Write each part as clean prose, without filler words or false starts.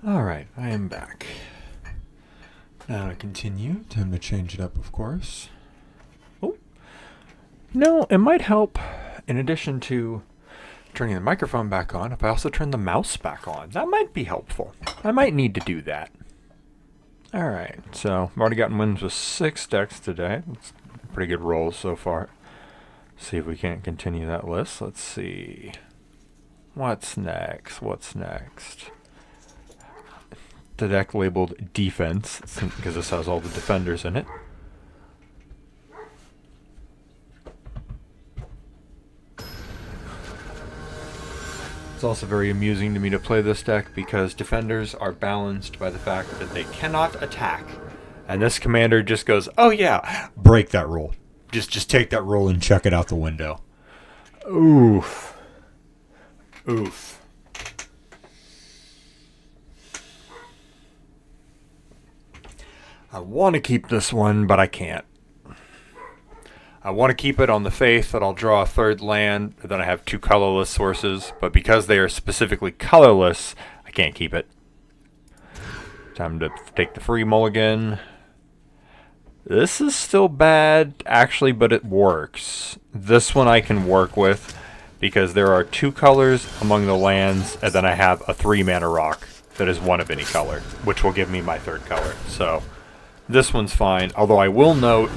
Alright, I am back. Now to continue. Time to change it up, of course. Oh. No, it might help, in addition to turning the microphone back on, if I also turn the mouse back on. That might be helpful. I might need to do that. Alright, so I've already gotten wins with 6 decks today. That's pretty good rolls so far. See if we can't continue that list. Let's see. What's next? The deck labeled defense, because this has all the defenders in it. It's also very amusing to me to play this deck because defenders are balanced by the fact that they cannot attack. And this commander just goes, oh yeah, break that roll. Just take that roll and chuck it out the window. Oof. I want to keep this one, but I can't. I want to keep it on the faith that I'll draw a third land, and then I have 2 colorless sources, but because they are specifically colorless, I can't keep it. Time to take the free mulligan. This is still bad, actually, but it works. This one I can work with, because there are 2 colors among the lands, and then I have a 3-mana rock that is 1 of any color, which will give me my 3rd color, so this one's fine, although I will note,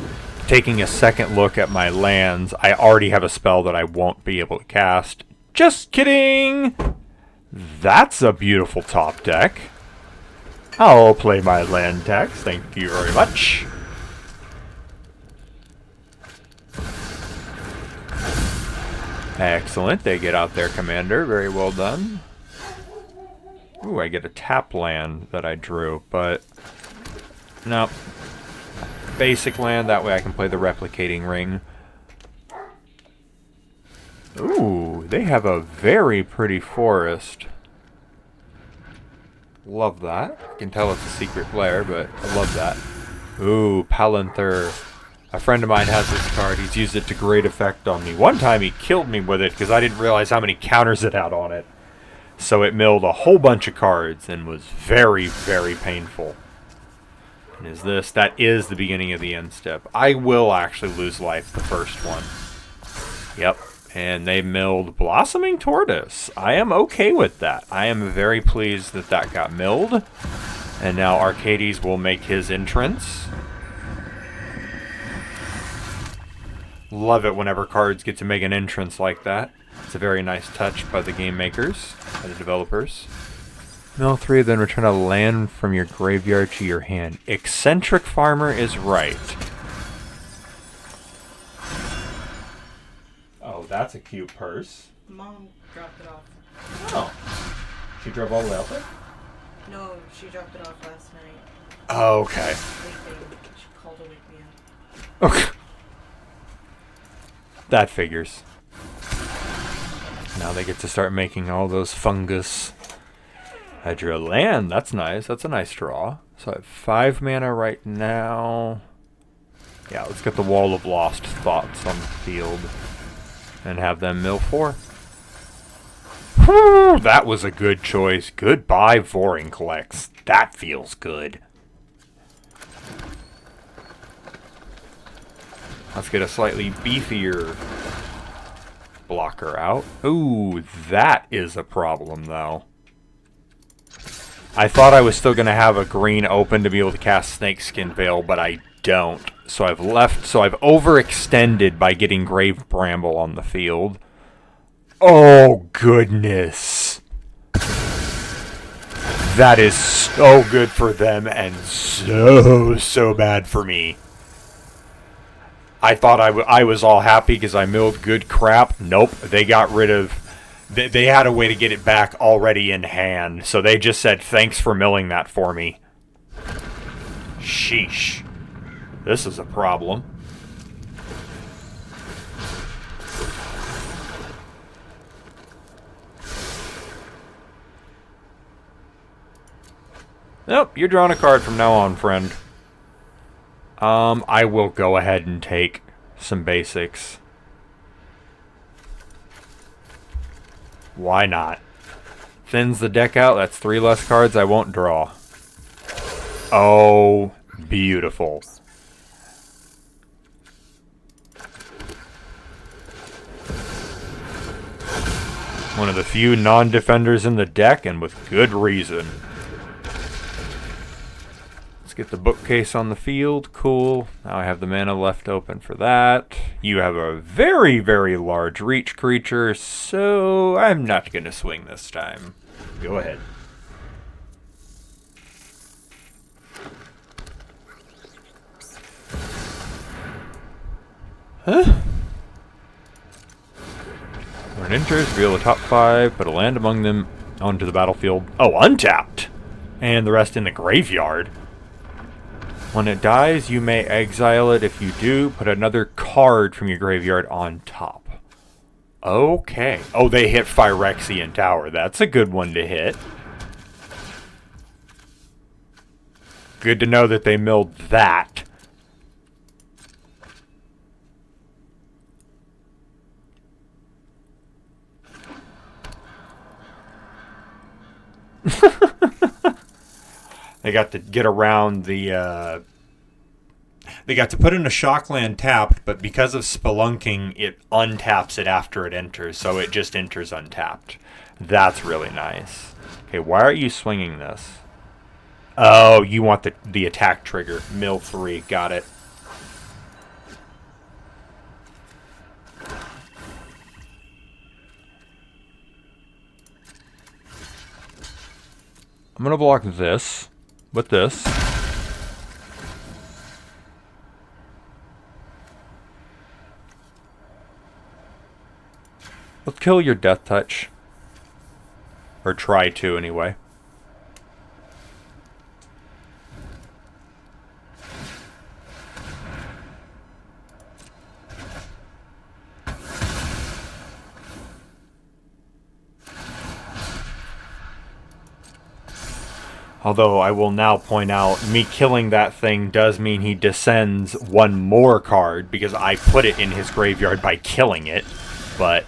taking a second look at my lands, I already have a spell that I won't be able to cast. Just kidding! That's a beautiful top deck. I'll play my land text, thank you very much. Excellent, they get out their commander, very well done. Ooh, I get a tap land that I drew, but no. Basic land, that way I can play the replicating ring. Ooh, they have a very pretty forest. Love that. I can tell it's a secret player, but I love that. Ooh, Palantir. A friend of mine has this card. He's used it to great effect on me. One time he killed me with it because I didn't realize how many counters it had on it. So it milled a whole bunch of cards and was very, very painful. And is this? That is the beginning of the end step. I will actually lose life the first one. Yep. And they milled Blossoming Tortoise. I am okay with that. I am very pleased that that got milled. And now Arcades will make his entrance. Love it whenever cards get to make an entrance like that. It's a very nice touch by the game makers, by the developers. Mill 3, then return a land from your graveyard to your hand. Eccentric Farmer is right. Oh, that's a cute purse. Mom dropped it off. Oh. She drove all the way out there? No, she dropped it off last night. Oh, okay. Sleeping. She called to wake me up. Okay. That figures. Now they get to start making all those fungus. I drew a land. That's nice. That's a nice draw. So I have 5 mana right now. Yeah, let's get the Wall of Lost Thoughts on the field. And have them mill 4. Whew, that was a good choice. Goodbye, Vorinclex. That feels good. Let's get a slightly beefier blocker out. Ooh, that is a problem, though. I thought I was still going to have a green open to be able to cast Snakeskin Veil, but I don't. So I've overextended by getting Grave Bramble on the field. Oh, goodness. That is so good for them and so bad for me. I thought I was all happy because I milled good crap. Nope, they got rid of... They had a way to get it back already in hand, so they just said, thanks for milling that for me. Sheesh. This is a problem. Nope, you're drawing a card from now on, friend. I will go ahead and take some basics. Why not? Thins the deck out. That's 3 less cards I won't draw. Oh, beautiful. One of the few non-defenders in the deck, and with good reason. Let's get the bookcase on the field. Cool. Now I have the mana left open for that. You have a very, very large reach creature, so I'm not going to swing this time. Go ahead. Huh? When it enters, reveal the top 5, put a land among them onto the battlefield. Oh, untapped! And the rest in the graveyard. When it dies, you may exile it. If you do, put another card from your graveyard on top. Okay. Oh, they hit Phyrexian Tower. That's a good one to hit. Good to know that they milled that. They got to get around the, they got to put in a Shockland tapped, but because of Spelunking, it untaps it after it enters, so it just enters untapped. That's really nice. Okay, why are you swinging this? Oh, you want the attack trigger. Mill 3, got it. I'm going to block this with this. Let's kill your Death Touch. Or try to, anyway. Although I will now point out, me killing that thing does mean he descends one more card, because I put it in his graveyard by killing it. But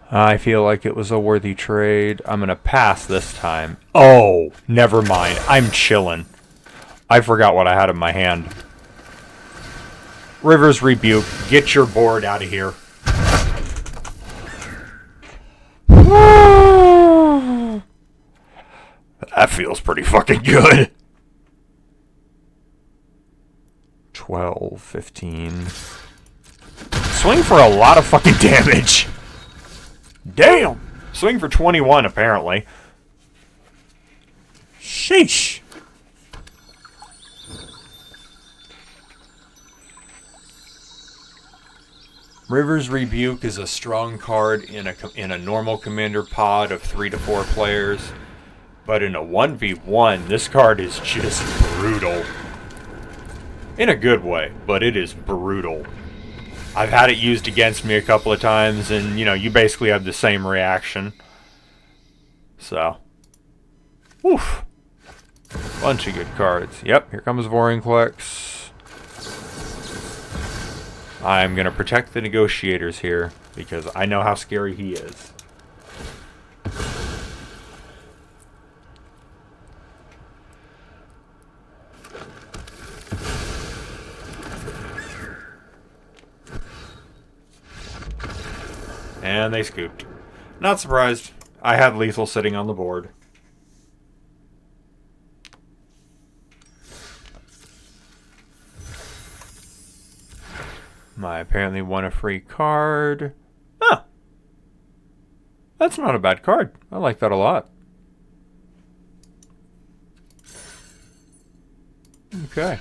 I feel like it was a worthy trade. I'm going to pass this time. Oh, never mind. I'm chilling. I forgot what I had in my hand. River's Rebuke. Get your board out of here. That feels pretty fucking good. 12, 15. Swing for a lot of fucking damage. Damn! Swing for 21, apparently. Sheesh. River's Rebuke is a strong card in a normal commander pod of 3 to 4 players. But in a 1v1, this card is just brutal. In a good way, but it is brutal. I've had it used against me a couple of times, and, you know, you basically have the same reaction. So. Woof. Bunch of good cards. Yep, here comes Vorinclex. I'm going to protect the negotiators here, because I know how scary he is. And they scooped. Not surprised. I had lethal sitting on the board. I apparently won a free card. Huh. That's not a bad card. I like that a lot. Okay.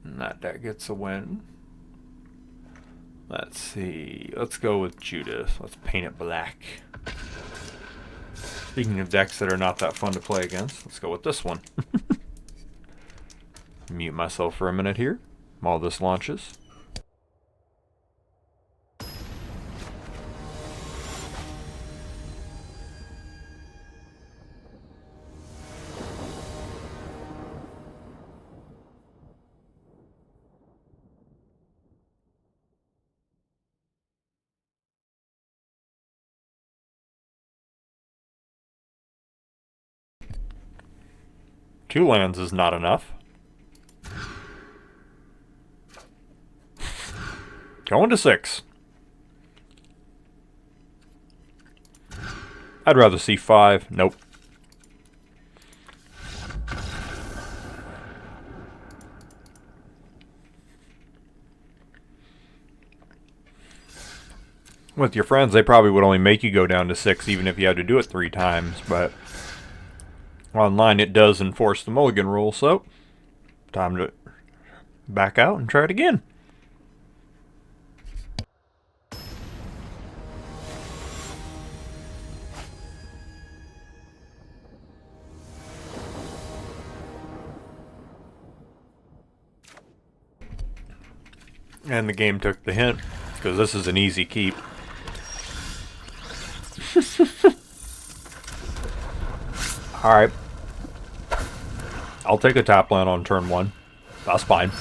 And that deck gets a win. Let's see. Let's go with Judith. Let's paint it black. Speaking of decks that are not that fun to play against, let's go with this one. Mute myself for a minute here while this launches. 2 lands is not enough. Going to 6. I'd rather see 5. Nope. With your friends, they probably would only make you go down to 6 even if you had to do it 3 times, but online it does enforce the mulligan rule, so time to back out and try it again. And the game took the hint, because this is an easy keep. Alright. I'll take a tap land on turn 1. That's fine.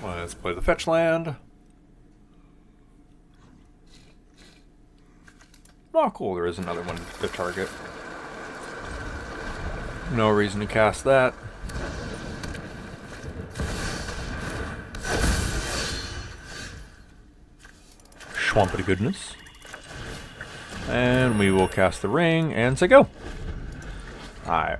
Let's play the fetch land. Oh, cool, there is another one to target. No reason to cast that. Swampity goodness. And we will cast the ring and say go. Alright.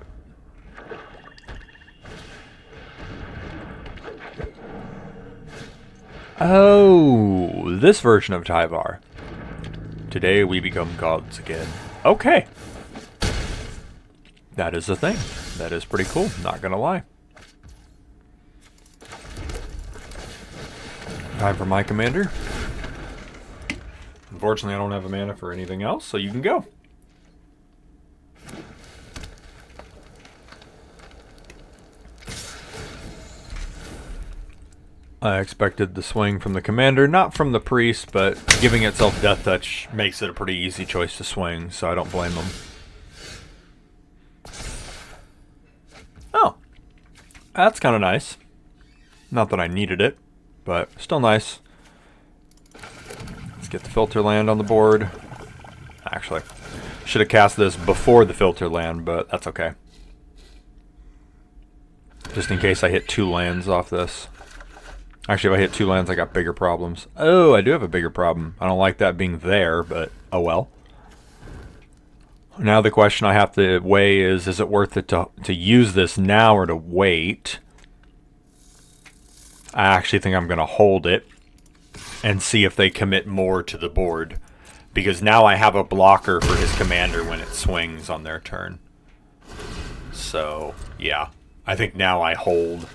Oh, this version of Tyvar. Today we become gods again. Okay. That is a thing. That is pretty cool, not gonna lie. Time for my commander. Unfortunately, I don't have a mana for anything else, so you can go. I expected the swing from the commander, not from the priest, but giving itself death touch makes it a pretty easy choice to swing, so I don't blame them. Oh, that's kind of nice. Not that I needed it, but still nice. Let's get the filter land on the board. Actually, should have cast this before the filter land, but that's okay. Just in case I hit 2 lands off this. Actually, if I hit 2 lands, I got bigger problems. Oh, I do have a bigger problem. I don't like that being there, but oh well. Now the question I have to weigh is it worth it to use this now or to wait? I actually think I'm going to hold it and see if they commit more to the board. Because now I have a blocker for his commander when it swings on their turn. So, yeah. I think now I hold.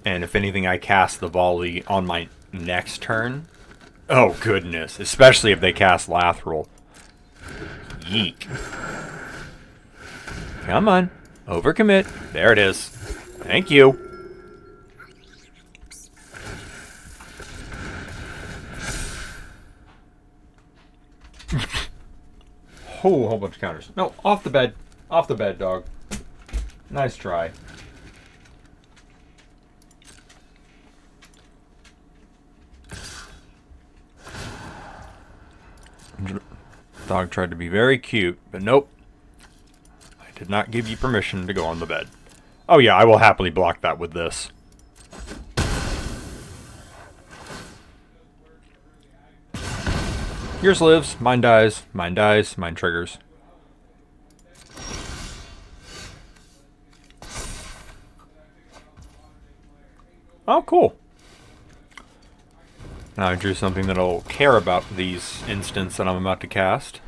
And if anything, I cast the volley on my next turn. Oh, goodness. Especially if they cast Lathril. Yeek. Come on. Overcommit. There it is. Thank you. Whole bunch of counters. No, off the bed. Off the bed, dog. Nice try. Dog tried to be very cute, but nope. I did not give you permission to go on the bed. Oh yeah, I will happily block that with this. Yours lives, mine dies, mine triggers. Oh, cool. Now I drew something that'll care about these instants that I'm about to cast.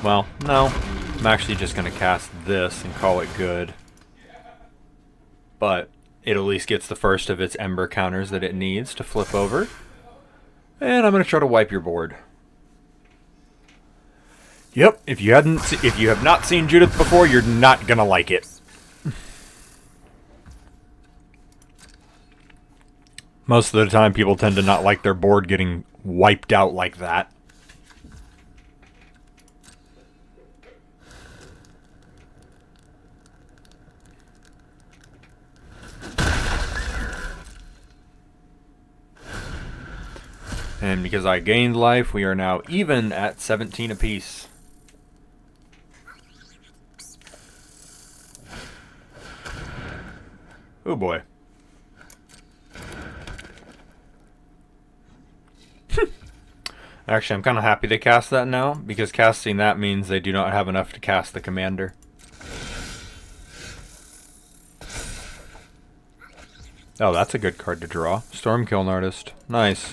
Well, no. I'm actually just going to cast this and call it good. But it at least gets the first of its ember counters that it needs to flip over. And I'm going to try to wipe your board. Yep, if you have not seen Judith before, you're not going to like it. Most of the time, people tend to not like their board getting wiped out like that. And because I gained life, we are now even at 17 apiece. Oh boy. Actually, I'm kind of happy they cast that now, because casting that means they do not have enough to cast the commander. Oh, that's a good card to draw. Stormkiln Artist. Nice.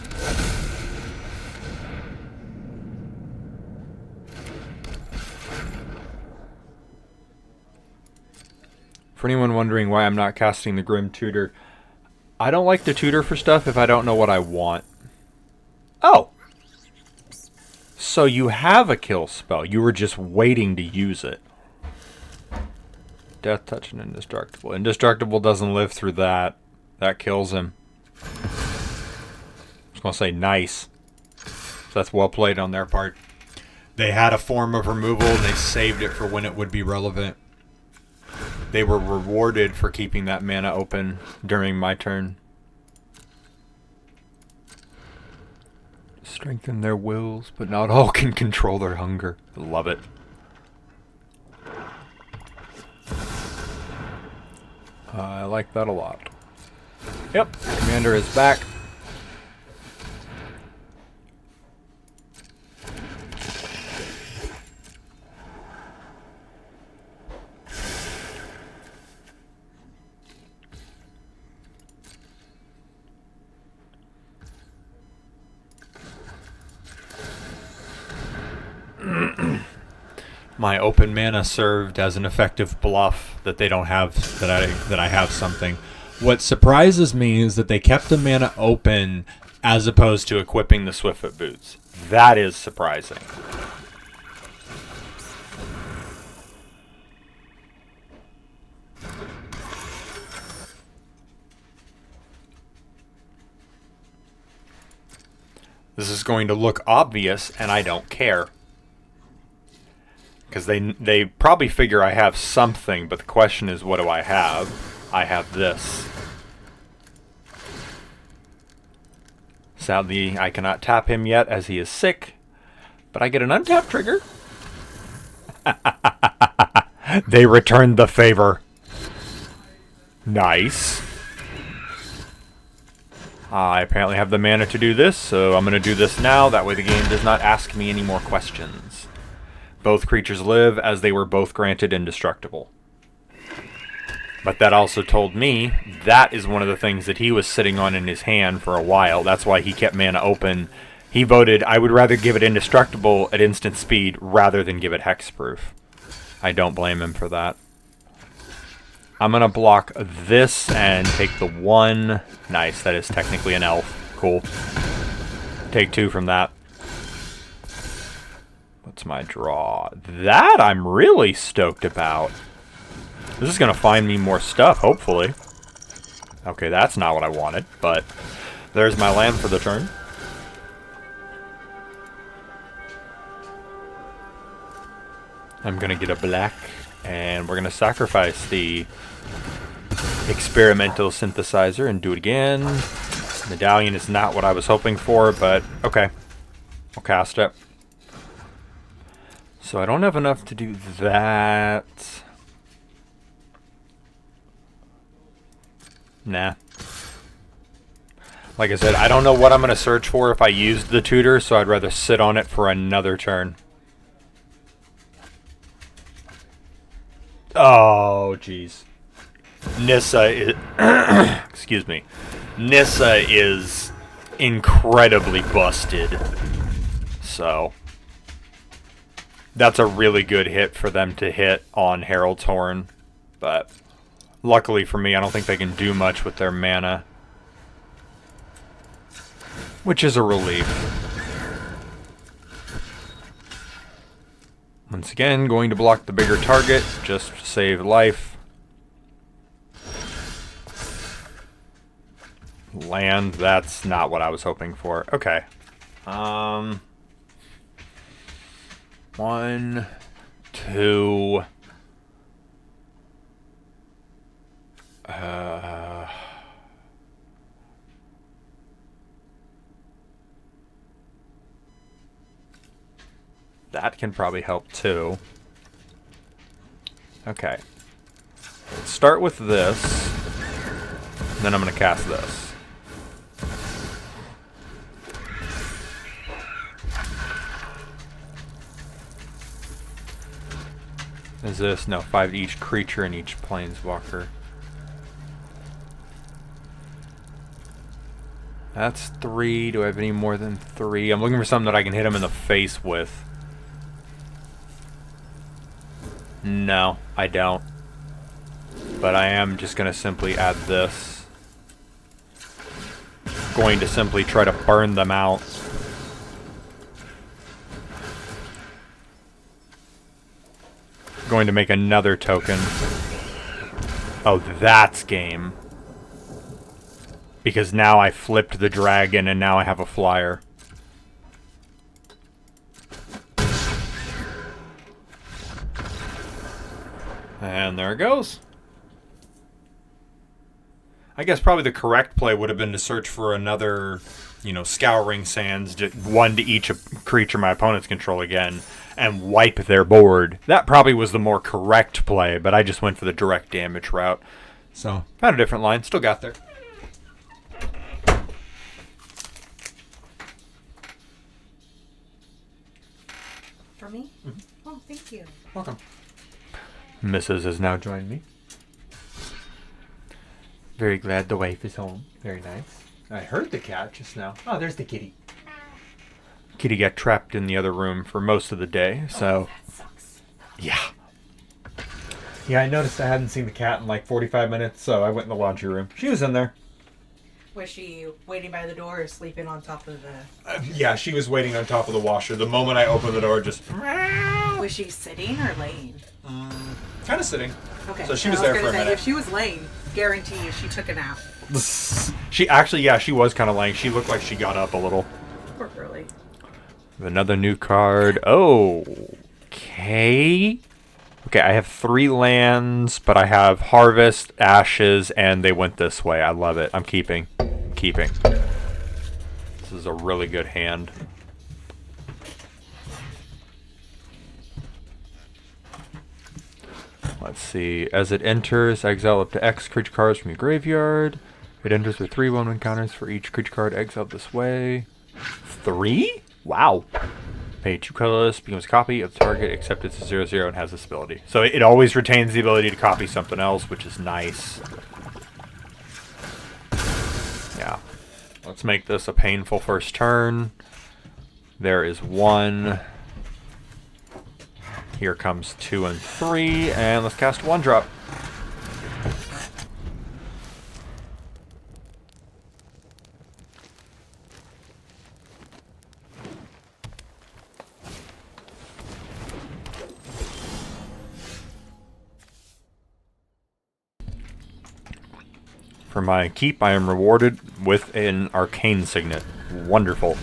For anyone wondering why I'm not casting the Grim Tutor, I don't like to tutor for stuff if I don't know what I want. Oh! So you have a kill spell. You were just waiting to use it. Death Touch and Indestructible. Indestructible doesn't live through that. That kills him. I was going to say nice. So that's well played on their part. They had a form of removal and they saved it for when it would be relevant. They were rewarded for keeping that mana open during my turn. Strengthen their wills, but not all can control their hunger. Love it. I like that a lot. Yep, Commander is back. My open mana served as an effective bluff that they don't have, that I have something. What surprises me is that they kept the mana open as opposed to equipping the Swiftfoot Boots. That is surprising. This is going to look obvious, and I don't care. Because they probably figure I have something, but the question is, what do I have? I have this. Sadly, I cannot tap him yet as he is sick, but I get an untap trigger. They returned the favor. Nice. I apparently have the mana to do this, so I'm going to do this now. That way the game does not ask me any more questions. Both creatures live as they were both granted indestructible. But that also told me that is one of the things that he was sitting on in his hand for a while. That's why he kept mana open. He voted, I would rather give it indestructible at instant speed rather than give it hexproof. I don't blame him for that. I'm going to block this and take the 1. Nice, that is technically an elf. Cool. Take 2 from that. What's my draw? That I'm really stoked about. This is going to find me more stuff, hopefully. Okay, that's not what I wanted, but there's my land for the turn. I'm going to get a black, and we're going to sacrifice the experimental synthesizer and do it again. Medallion is not what I was hoping for, but okay. I'll cast it. So I don't have enough to do that. Nah. Like I said, I don't know what I'm going to search for if I used the tutor, so I'd rather sit on it for another turn. Oh, jeez. Nissa is... excuse me. Nissa is incredibly busted. So... that's a really good hit for them to hit on Herald's Horn. But luckily for me, I don't think they can do much with their mana. Which is a relief. Once again, going to block the bigger target, just to save life. Land, that's not what I was hoping for. Okay. 1, 2... that can probably help too. Okay. Let's start with this. And then I'm going to cast this. Is this? No, 5 to each creature and each planeswalker. That's 3. Do I have any more than 3? I'm looking for something that I can hit him in the face with. No, I don't. But I am just going to simply add this. Going to simply try to burn them out. Going to make another token. Oh, that's game. Because now I flipped the dragon and now I have a flyer. And there it goes. I guess probably the correct play would have been to search for another, you know, Scouring Sands, just 1 to each creature my opponents control again, and wipe their board. That probably was the more correct play, but I just went for the direct damage route. So, found a different line, still got there. For me? Mm-hmm. Oh, thank you. Welcome. Mrs. has now joined me. Very glad the wife is home. Very nice. I heard the cat just now. Oh, there's the kitty. Kitty got trapped in the other room for most of the day, so... That sucks. Yeah. Yeah, I noticed I hadn't seen the cat in like 45 minutes, so I went in the laundry room. She was in there. Was she waiting by the door or sleeping on top of the... Yeah, she was waiting on top of the washer. The moment I opened the door, just... Was she sitting or laying? Kind of sitting. Okay. So she was there for a minute. If she was laying, guarantee you she took a nap. She actually, yeah, she was kind of laying. She looked like she got up a little. Poor girlie. Another new card. Oh, okay. Okay, I have 3 lands, but I have Harvest, Ashes, and they went this way. I love it. I'm keeping. Keeping. This is a really good hand. Let's see. As it enters, exile up to X creature cards from your graveyard. It enters with 3 1/1 counters for each creature card exiled this way. 3? Wow. Pay 2 colorless, becomes a copy of the target, except it's a 0/0 and has this ability. So it always retains the ability to copy something else, which is nice. Yeah. Let's make this a painful first turn. There is 1. Here comes 2 and 3, and let's cast 1-drop. For my keep, I am rewarded with an Arcane Signet. Wonderful.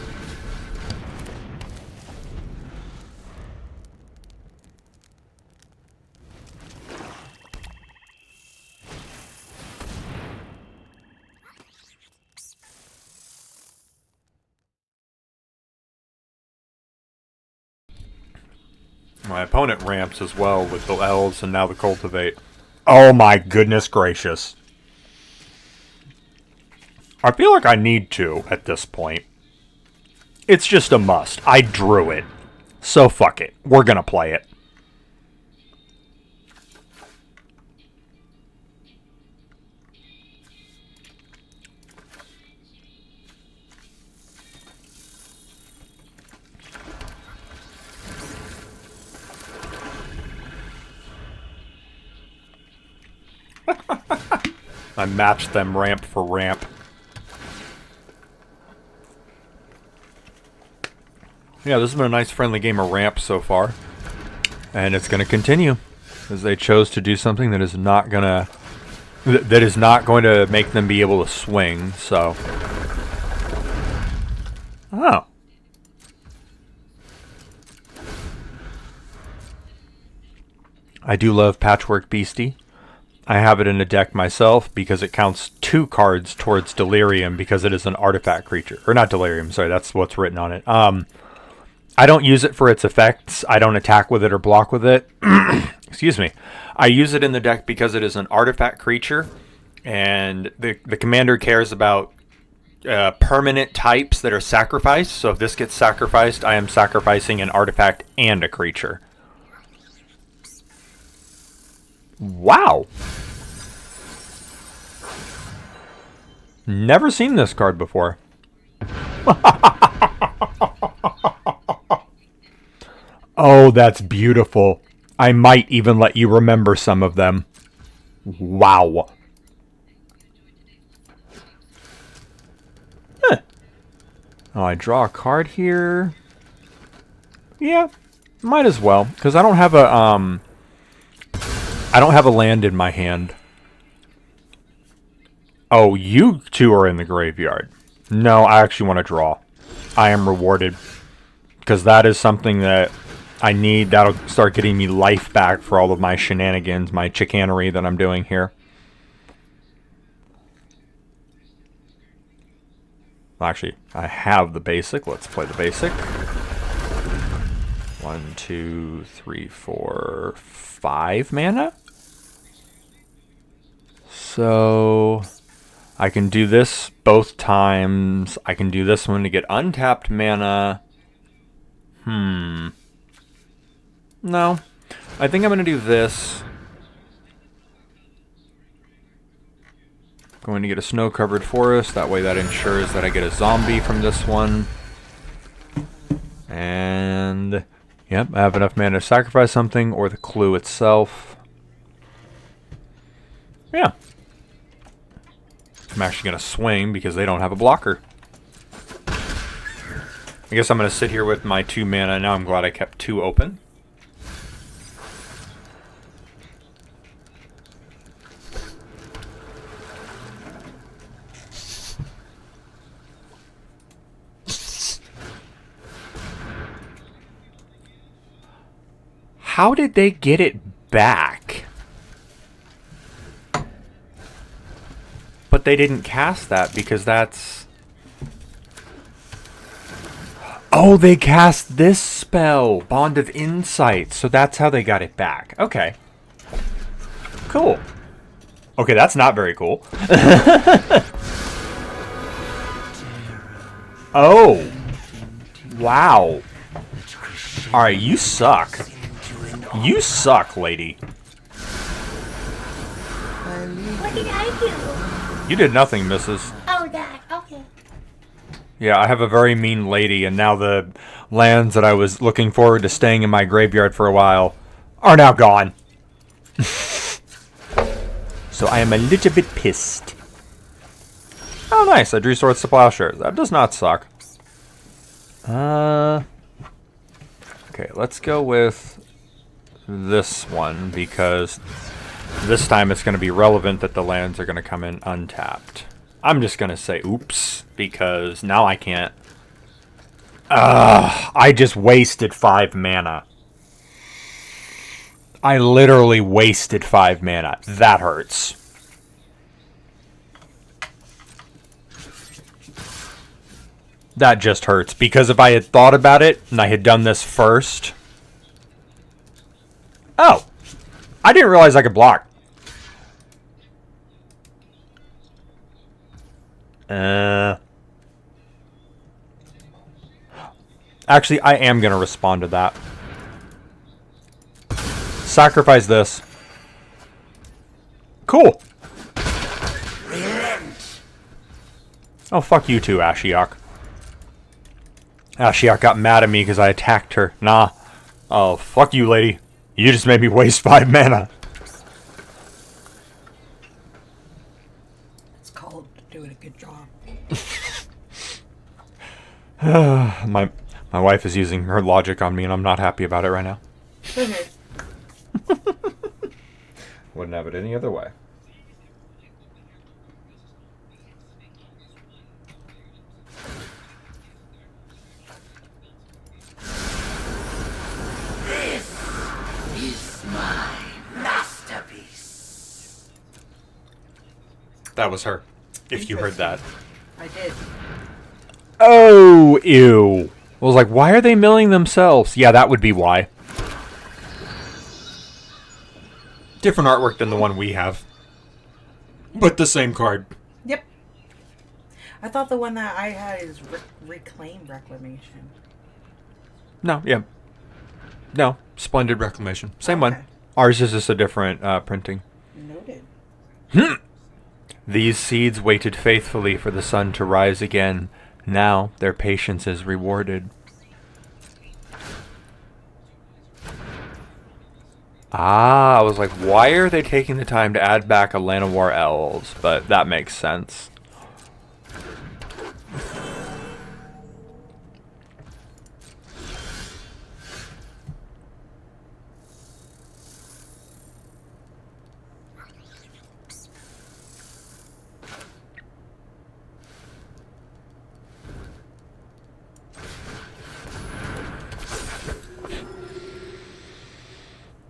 My opponent ramps as well with the Elves and now the Cultivate. Oh my goodness gracious. I feel like I need to at this point. It's just a must. I drew it. So fuck it. We're gonna play it. I matched them ramp for ramp. Yeah, this has been a nice friendly game of ramp so far. And it's going to continue. As they chose to do something that is not going to... that is not going to make them be able to swing, so... Oh. I do love Patchwork Beastie. I have it in a deck myself because it counts 2 cards towards Delirium because it is an artifact creature. Or not Delirium, sorry, that's what's written on it. I don't use it for its effects. I don't attack with it or block with it. Excuse me. I use it in the deck because it is an artifact creature, and the commander cares about permanent types that are sacrificed. So if this gets sacrificed, I am sacrificing an artifact and a creature. Wow. Never seen this card before. Oh, that's beautiful. I might even let you remember some of them. Wow. Huh. Oh, I draw a card here. Yeah, might as well, because I don't have a land in my hand. Oh, you two are in the graveyard. No, I actually want to draw. I am rewarded, because that is something that I need. That'll start getting me life back for all of my shenanigans, my chicanery that I'm doing here. Actually, I have the basic. Let's play the basic. 1, 2, 3, 4, 5 mana. So I can do this both times. I can do this one to get untapped mana. No. I think I'm going to do this. Going to get a snow-covered forest. That way that ensures that I get a zombie from this one. And yep, I have enough mana to sacrifice something or the clue itself. Yeah. I'm actually going to swing because they don't have a blocker. I guess I'm going to sit here with my 2 mana. Now I'm glad I kept 2 open. How did they get it back? But they didn't cast that because that's... Oh, they cast this spell, Bond of Insight. So that's how they got it back. Okay. Cool. Okay, that's not very cool. Oh. Wow. Alright, you suck. You suck, lady. What did I do? You did nothing, Mrs. Oh, that. Okay. Yeah, I have a very mean lady, and now the lands that I was looking forward to staying in my graveyard for a while are now gone. So I am a little bit pissed. Oh, nice. I drew Swords to Plowshares. That does not suck. Okay, let's go with this one, because this time it's going to be relevant that the lands are going to come in untapped. I'm just going to say oops, because now I can't. I just wasted 5 mana. I literally wasted 5 mana. That hurts. That just hurts, because if I had thought about it and I had done this first... Oh! I didn't realize I could block. Actually, I am going to respond to that. Sacrifice this. Cool. Oh, fuck you too, Ashiok. Ashiok got mad at me because I attacked her. Nah. Oh, fuck you, lady. You just made me waste 5 mana. It's called doing a good job. My wife is using her logic on me, and I'm not happy about it right now. Wouldn't have it any other way. That was her, if you heard that. I did. Oh, ew. I was like, why are they milling themselves? Yeah, that would be why. Different artwork than the one we have. But the same card. Yep. I thought the one that I had is Reclaim Reclamation. No, yeah. No, Splendid Reclamation. Same Okay. one. Ours is just a different printing. Noted. These seeds waited faithfully for the sun to rise again. Now their patience is rewarded. Ah, I was like, why are they taking the time to add back a Llanowar Elves? But that makes sense.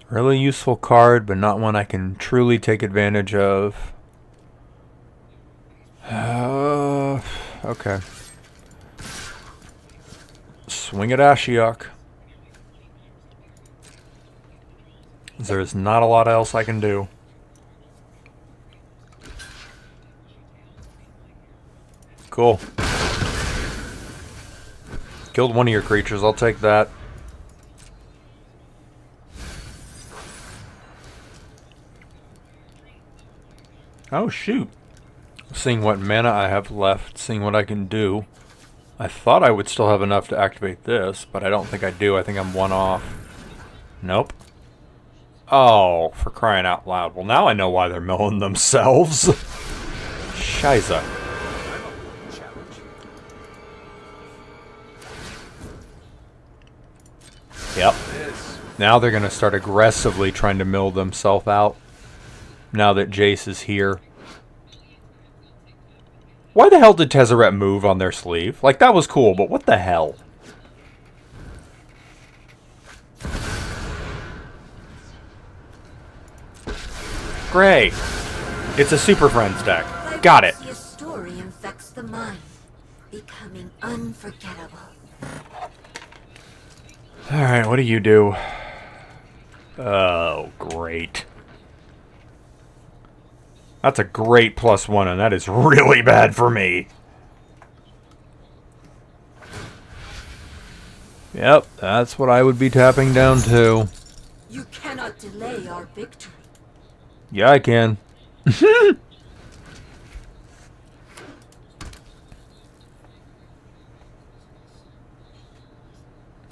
Really useful card, but not one I can truly take advantage of. Okay. Swing at Ashiok. There's not a lot else I can do. Cool. Killed one of your creatures, I'll take that. Oh shoot. Seeing what mana I have left, seeing what I can do. I thought I would still have enough to activate this, but I don't think I do. I think I'm one off. Nope. Oh, for crying out loud. Well, now I know why they're milling themselves. Shiza. Yep. Now they're going to start aggressively trying to mill themselves out. Now that Jace is here. Why the hell did Tezzeret move on their sleeve? Like, that was cool, but what the hell? Great. It's a Super Friends deck. Got it. Your story infects the mind, becoming unforgettable. Alright, what do you do? Oh, great. That's a great +1, and that is really bad for me. Yep, that's what I would be tapping down to. You cannot delay our victory. Yeah, I can.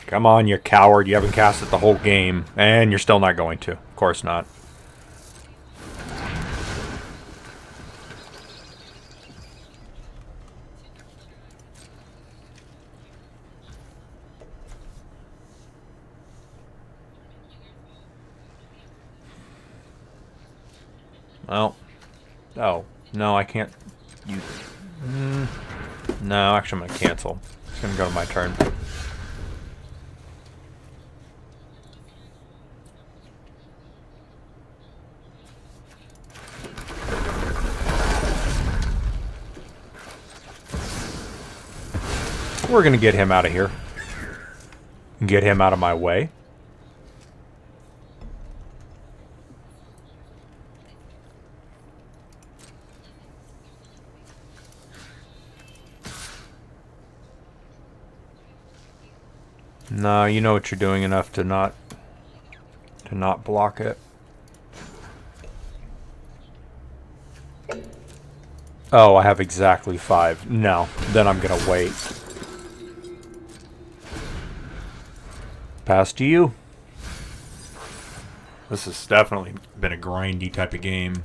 Come on, you coward. You haven't cast it the whole game. And you're still not going to. Of course not. Well. Oh. No, I can't use... No, actually I'm going to cancel. It's going to go to my turn. We're going to get him out of here. Get him out of my way. No, you know what you're doing enough to not block it. Oh, I have exactly 5. No, then I'm gonna wait. Pass to you. This has definitely been a grindy type of game.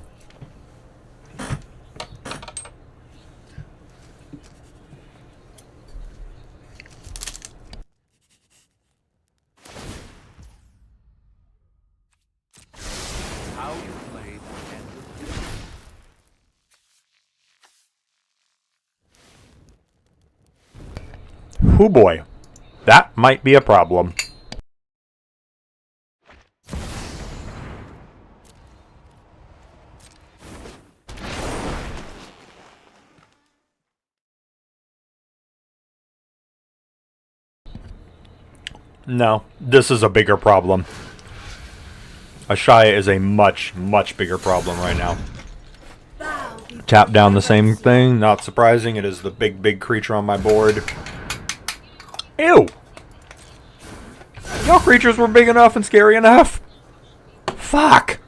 How you played and Hoo boy. That might be a problem. No, this is a bigger problem. Ashaya is a much, much bigger problem right now. Tap down the same thing. Not surprising. It is the big, big creature on my board. Ew! Y'all creatures were big enough and scary enough. Fuck!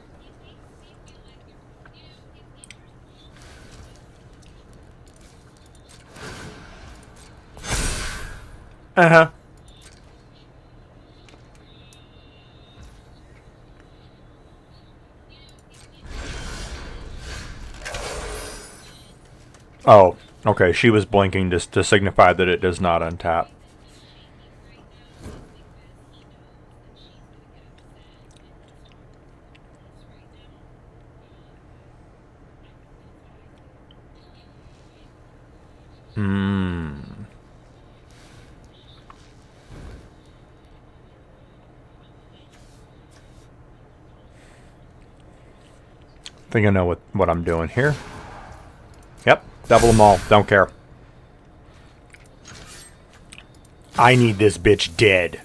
Uh-huh. Oh, okay. She was blinking just to signify that it does not untap. I think I know what I'm doing here. Yep, double them all. Don't care. I need this bitch dead.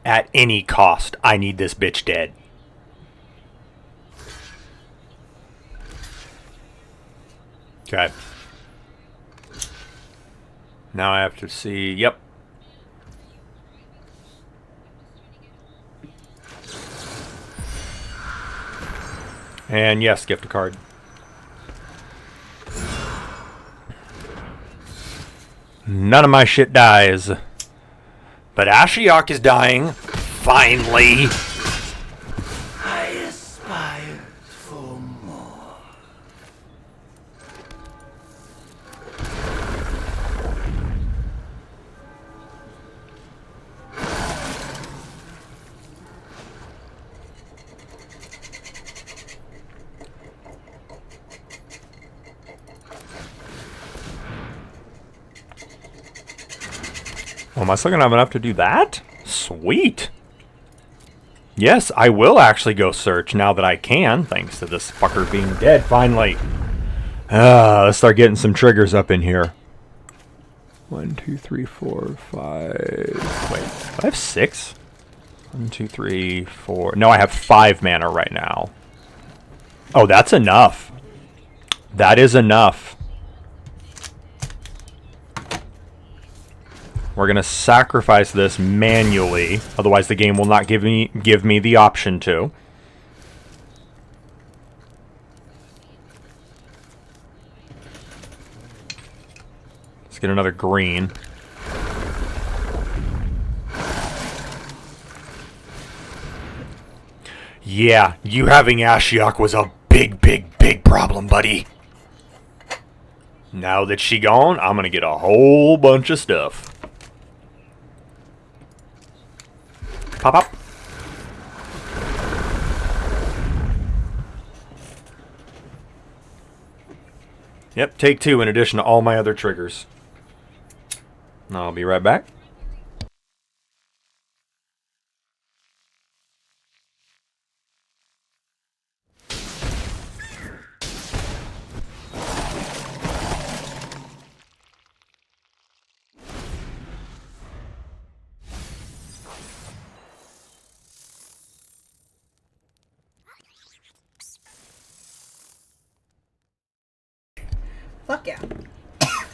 At any cost, I need this bitch dead. Okay. Now I have to see... Yep. And yes, gift a card. None of my shit dies. But Ashiok is dying. Finally. I aspired for more. Oh, am I still gonna have enough to do that? Sweet. Yes, I will actually go search now that I can, thanks to this fucker being dead, finally. Let's start getting some triggers up in here. 1, 2, 3, 4, 5... Wait, do I have 6? 1, 2, 3, 4... No, I have 5 mana right now. Oh, that's enough. That is enough. We're going to sacrifice this manually, otherwise the game will not give me the option to. Let's get another green. Yeah, you having Ashiok was a big, big, big problem, buddy. Now that she gone, I'm going to get a whole bunch of stuff. Pop up. Yep, take 2 in addition to all my other triggers. I'll be right back. Fuck yeah.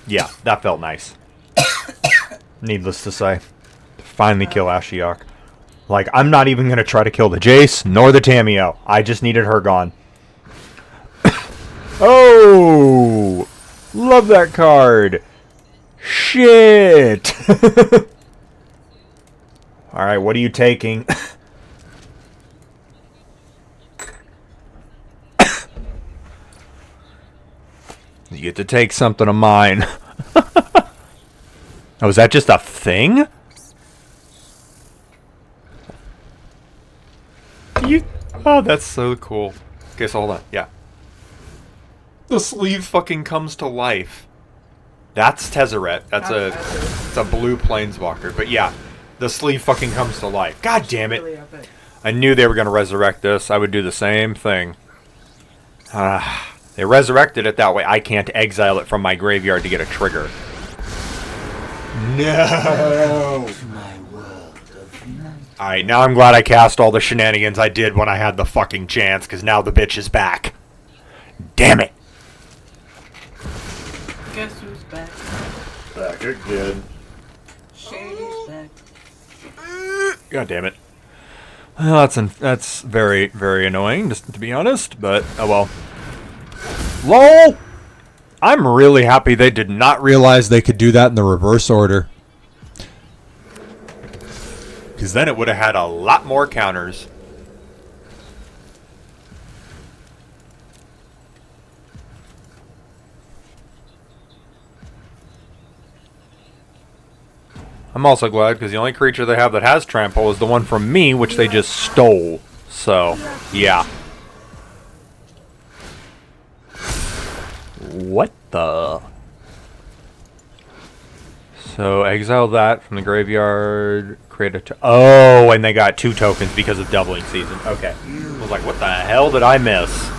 Yeah, that felt nice. Needless to say. Finally kill Ashiok. Like, I'm not even going to try to kill the Jace, nor the Tamiyo. I just needed her gone. Oh! Love that card! Shit! Alright, what are you taking? You get to take something of mine. Oh, is that just a thing? Oh, that's so cool. Okay, so hold on. Yeah. The sleeve fucking comes to life. That's Tezzeret. It's a blue planeswalker. But yeah, the sleeve fucking comes to life. God damn it. Really epic. I knew they were going to resurrect this. I would do the same thing. They resurrected it that way. I can't exile it from my graveyard to get a trigger. No! My world of night. Alright, now I'm glad I cast all the shenanigans I did when I had the fucking chance, because now the bitch is back. Damn it! Guess who's back? Back again. Shady's back. God damn it. Well, that's very, very annoying, just to be honest, but oh well. LOL! I'm really happy they did not realize they could do that in the reverse order. Because then it would have had a lot more counters. I'm also glad because the only creature they have that has trample is the one from me, which they just stole. So, yeah. What the? So, exile that from the graveyard. Create a... Oh, and they got 2 tokens because of doubling season. Okay. I was like, what the hell did I miss?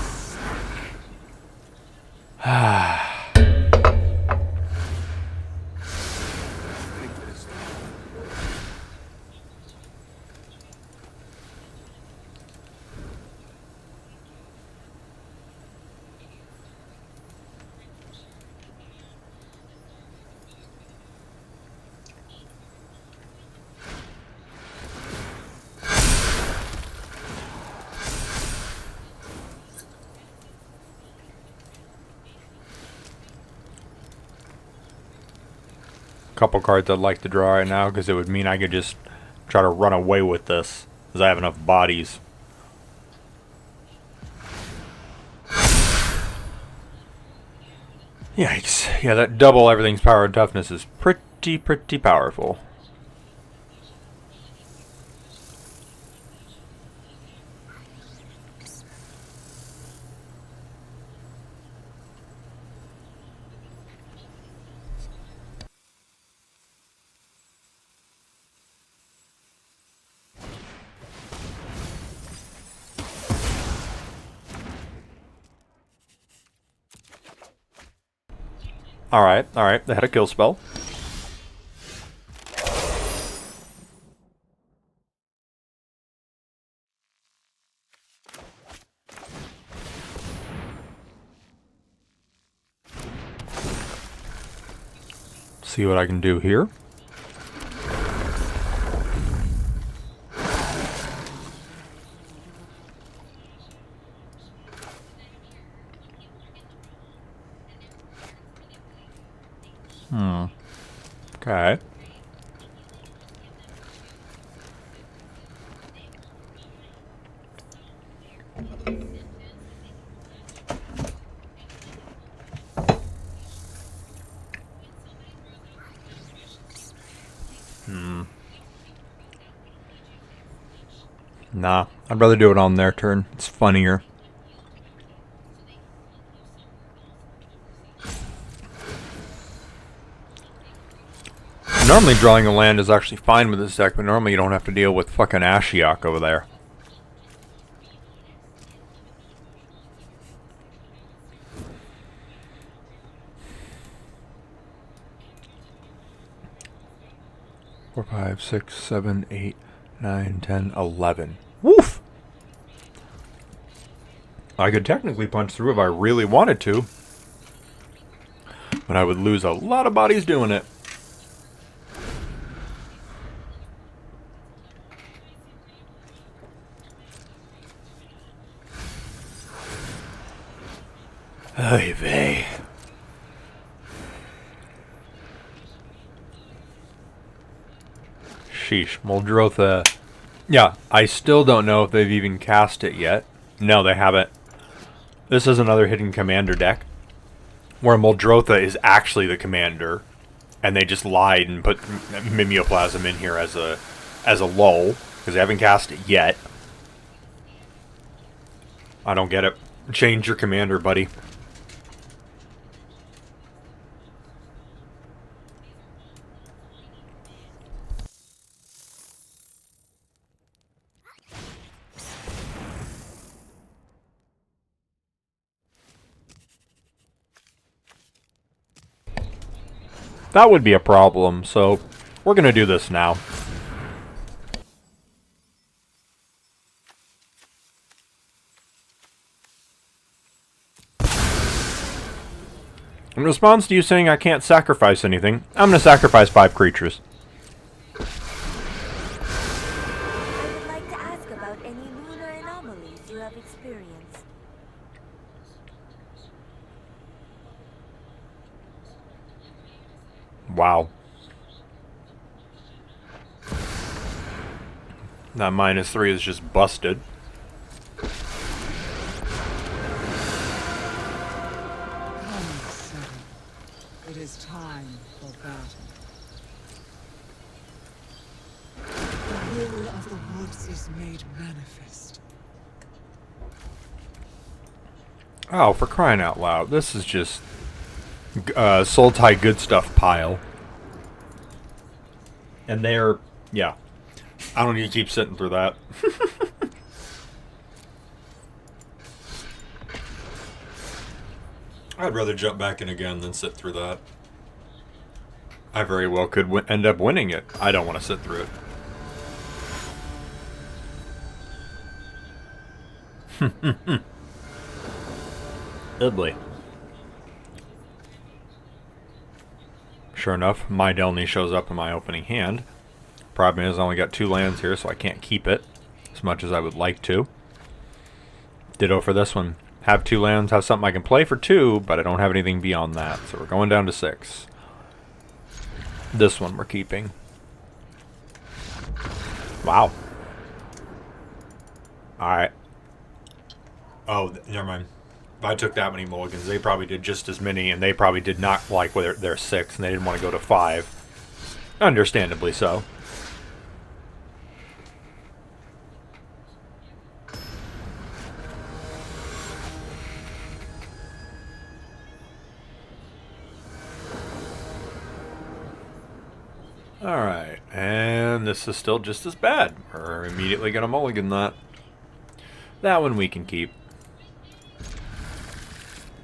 Couple cards I'd like to draw right now because it would mean I could just try to run away with this because I have enough bodies. Yikes. Yeah, that double everything's power and toughness is pretty powerful. Alright, they had a kill spell. See what I can do here. Okay. Nah, I'd rather do it on their turn. It's funnier. Normally drawing a land is actually fine with this deck, but normally you don't have to deal with fucking Ashiok over there. Four, 5, 6, 7, 8, 9, 10, 11. Woof! I could technically punch through if I really wanted to, but I would lose a lot of bodies doing it. Ay vey. Sheesh, Muldrotha. Yeah, I still don't know if they've even cast it yet. No, they haven't. This is another hidden commander deck, where Muldrotha is actually the commander, and they just lied and put Mimeoplasm in here as a lull, because they haven't cast it yet. I don't get it. Change your commander, buddy. That would be a problem, so we're going to do this now. In response to you saying I can't sacrifice anything, I'm going to sacrifice 5 creatures. I would like to ask about any lunar anomalies you have experienced. Wow. That -3 is just busted. It is time for battle. The will of the woods is made manifest. Oh, for crying out loud. This is just Sultai good stuff pile. And they're, yeah. I don't need to keep sitting through that. I'd rather jump back in again than sit through that. I very well could end up winning it. I don't want to sit through it. Ugly. Sure enough, my Delny shows up in my opening hand. Problem is I only got 2 lands here, so I can't keep it as much as I would like to. Ditto for this one. Have 2 lands, have something I can play for 2, but I don't have anything beyond that. So we're going down to 6. This one we're keeping. Wow. Alright. Oh, never mind. If I took that many mulligans, they probably did just as many, and they probably did not like whether they're 6, and they didn't want to go to 5. Understandably so. Alright, and this is still just as bad. We're immediately going to mulligan that. That one we can keep.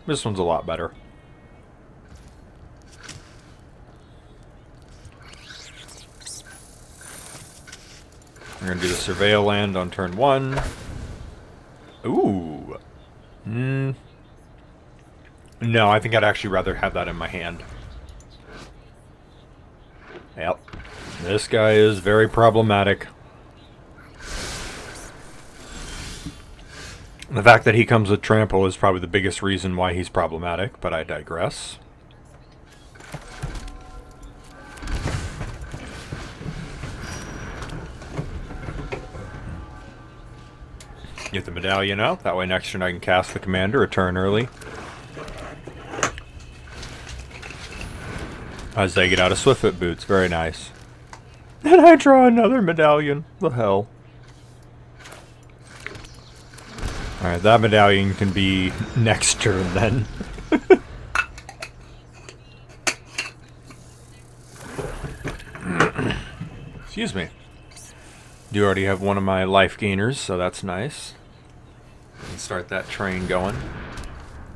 This one's a lot better. We're going to do the Surveil land on turn 1. Ooh. No, I think I'd actually rather have that in my hand. Yep. This guy is very problematic. The fact that he comes with trample is probably the biggest reason why he's problematic, but I digress. Get the medallion out, that way next turn I can cast the commander a turn early. As they get out of Swiftfoot boots, very nice. And I draw another medallion, the hell. Alright, that medallion can be next turn then. Excuse me. Do already have one of my life gainers, so that's nice. And start that train going.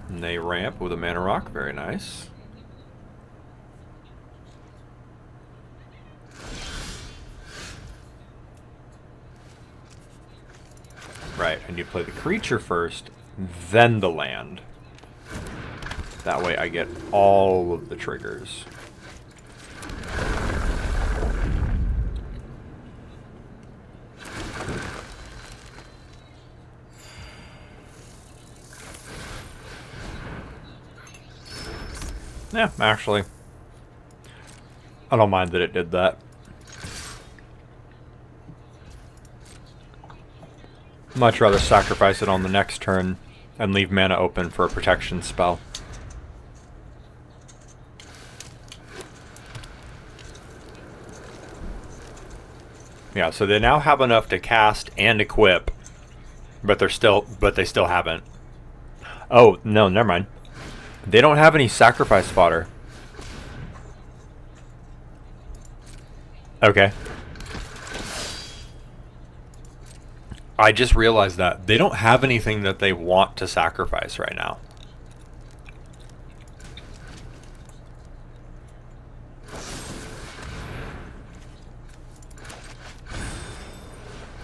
And they ramp with a mana rock, very nice. Right, and you play the creature first, then the land. That way I get all of the triggers. Yeah, actually, I don't mind that it did that. Much rather sacrifice it on the next turn and leave mana open for a protection spell. Yeah, so they now have enough to cast and equip, but they still haven't. Oh, no, never mind. They don't have any sacrifice fodder. Okay. I just realized that they don't have anything that they want to sacrifice right now.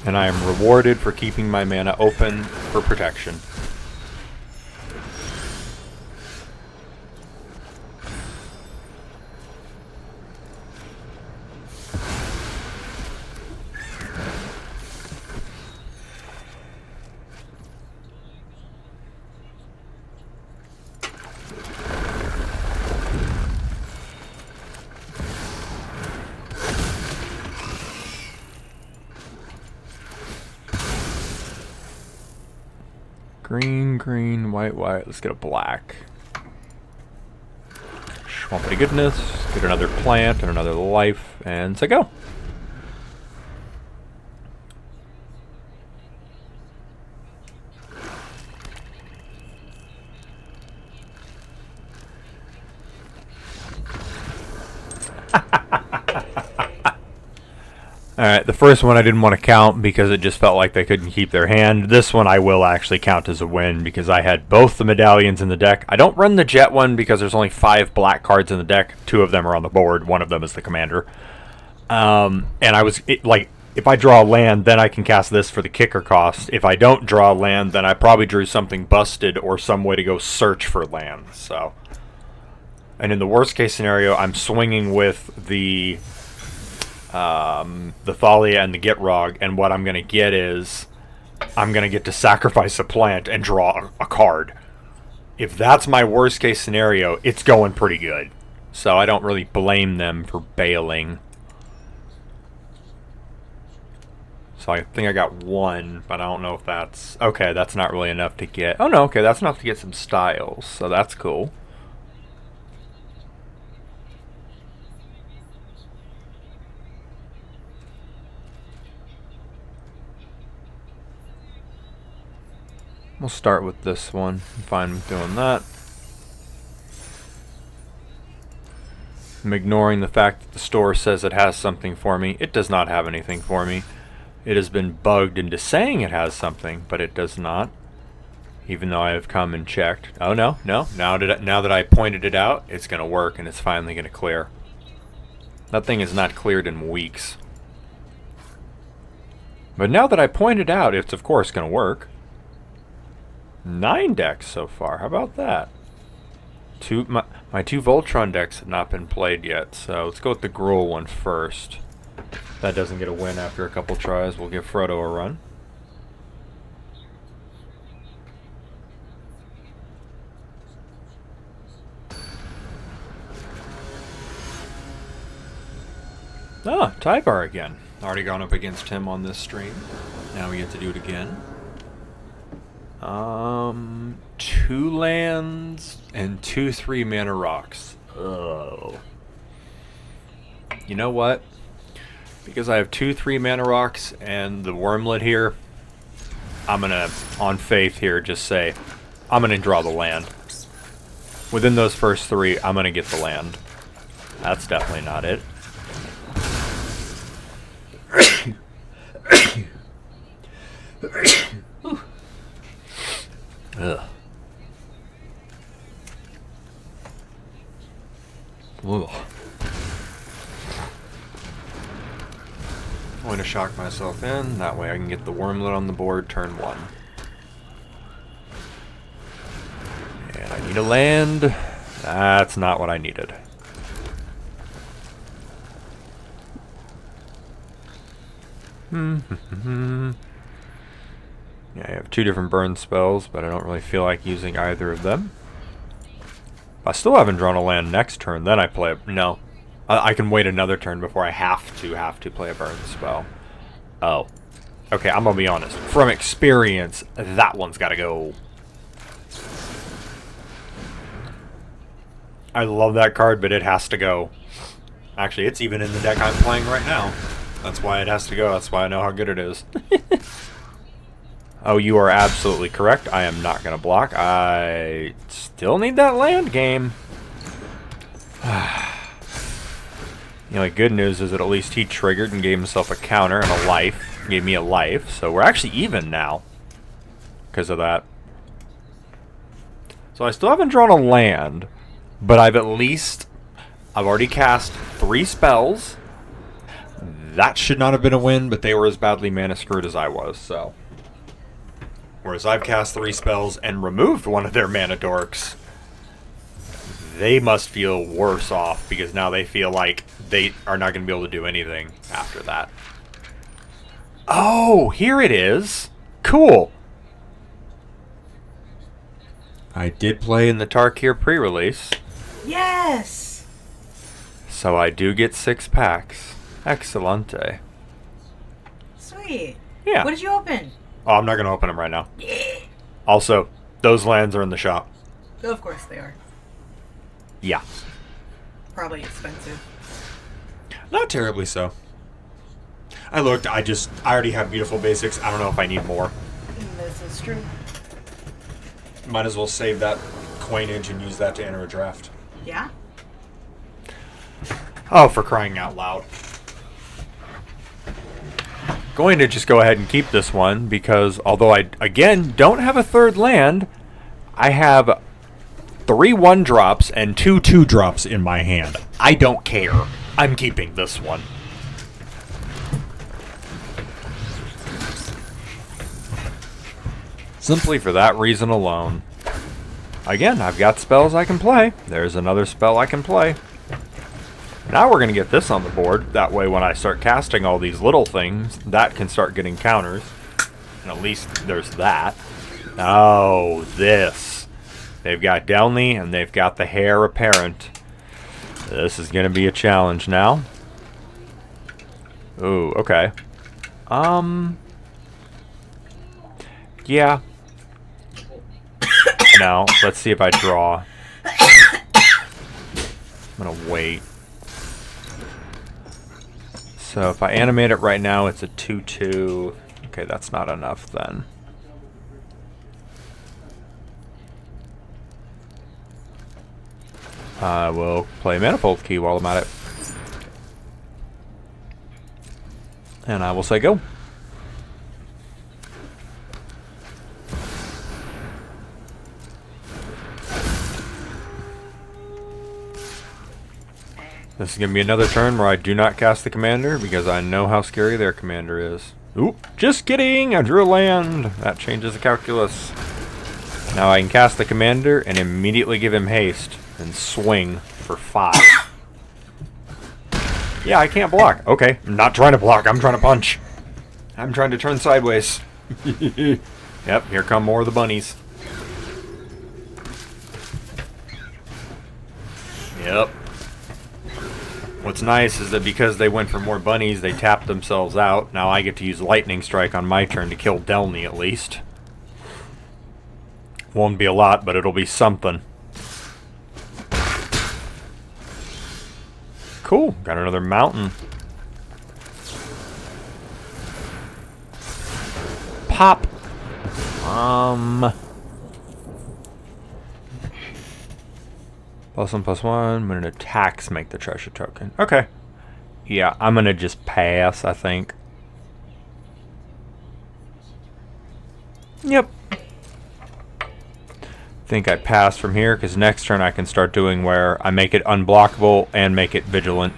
And I am rewarded for keeping my mana open for protection. Green, green, white, white. Let's get a black. Swampy goodness. Get another plant and another life, and say go. Alright, the first one I didn't want to count because it just felt like they couldn't keep their hand. This one I will actually count as a win because I had both the medallions in the deck. I don't run the jet one because there's only 5 black cards in the deck. 2 of them are on the board. 1 of them is the commander. And I was, like, if I draw a land, then I can cast this for the kicker cost. If I don't draw a land, then I probably drew something busted or some way to go search for land. So, and in the worst case scenario, I'm swinging with the Thalia and the Gitrog, and what I'm going to get is I'm going to get to sacrifice a plant and draw a card. If that's my worst case scenario, it's going pretty good. So I don't really blame them for bailing. So I think I got 1, but I don't know if that's... Okay, that's not really enough to get... Oh no, okay, that's enough to get some styles, so that's cool. We'll start with this one. I'm fine with doing that. I'm ignoring the fact that the store says it has something for me. It does not have anything for me. It has been bugged into saying it has something, but it does not. Even though I have come and checked. Oh no, no. Now that I pointed it out, it's going to work and it's finally going to clear. That thing is not cleared in weeks. But now that I pointed out, it's of course going to work. 9 decks so far. How about that? My 2 Voltron decks have not been played yet, so let's go with the Gruul one first. If that doesn't get a win after a couple tries, we'll give Frodo a run. Ah, Tyvar again. Already gone up against him on this stream. Now we get to do it again. 2 lands and 2 3-mana rocks. Oh. You know what? Because I have 2 3-mana rocks and the Wormlet here, I'm gonna, on faith here, just say, I'm gonna draw the land. Within those first 3, I'm gonna get the land. That's definitely not it. Ugh. Ugh. I'm going to shock myself in. That way I can get the Wormlet on the board turn 1. And I need a land. That's not what I needed. Yeah, I have 2 different burn spells, but I don't really feel like using either of them. If I still haven't drawn a land next turn, then I play a... No. I can wait another turn before I have to play a burn spell. Oh. Okay, I'm gonna be honest. From experience, that one's gotta go. I love that card, but it has to go. Actually, it's even in the deck I'm playing right now. That's why it has to go. That's why I know how good it is. Oh, you are absolutely correct. I am not going to block. I still need that land game. The only good news is that at least he triggered and gave himself a counter and a life. Gave me a life. So we're actually even now because of that. So I still haven't drawn a land, but I've already cast 3 spells. That should not have been a win, but they were as badly mana screwed as I was, so. Whereas I've cast 3 spells and removed one of their mana dorks, they must feel worse off because now they feel like they are not going to be able to do anything after that. Oh, here it is. Cool. I did play in the Tarkir pre-release, Yes! so I do get 6 packs. Excellente. Sweet. Yeah. What did you open? Oh, I'm not going to open them right now. Also, those lands are in the shop. Of course they are. Yeah. Probably expensive. Not terribly so. I looked, I already have beautiful basics. I don't know if I need more. This is true. Might as well save that coinage and use that to enter a draft. Yeah? Oh, for crying out loud. Going to just go ahead and keep this one because although I, again, don't have a 3rd land, I have 3 1-drops and 2 2-drops in my hand. I don't care. I'm keeping this one. Simply for that reason alone. Again, I've got spells I can play. There's another spell I can play. Now we're going to get this on the board. That way when I start casting all these little things, that can start getting counters. And at least there's that. Oh, this. They've got Delny and they've got the Heir Apparent. This is going to be a challenge now. Ooh, okay. Yeah. Now, let's see if I draw. I'm going to wait. So if I animate it right now, it's a 2/2. Okay, that's not enough then. I will play Manifold Key while I'm at it. And I will say go. This is going to be another turn where I do not cast the commander because I know how scary their commander is. Oop, just kidding! I drew a land! That changes the calculus. Now I can cast the commander and immediately give him haste and swing for 5. Yeah, I can't block. Okay, I'm not trying to block, I'm trying to punch. I'm trying to turn sideways. Yep, here come more of the bunnies. Yep. What's nice is that because they went for more bunnies, they tapped themselves out. Now I get to use Lightning Strike on my turn to kill Delny at least. Won't be a lot, but it'll be something. Cool, got another mountain. Pop. +1/+1, when it attacks, make the treasure token. Okay. Yeah, I'm gonna just pass, I think. Yep. Think I pass from here, because next turn I can start doing where I make it unblockable and make it vigilant.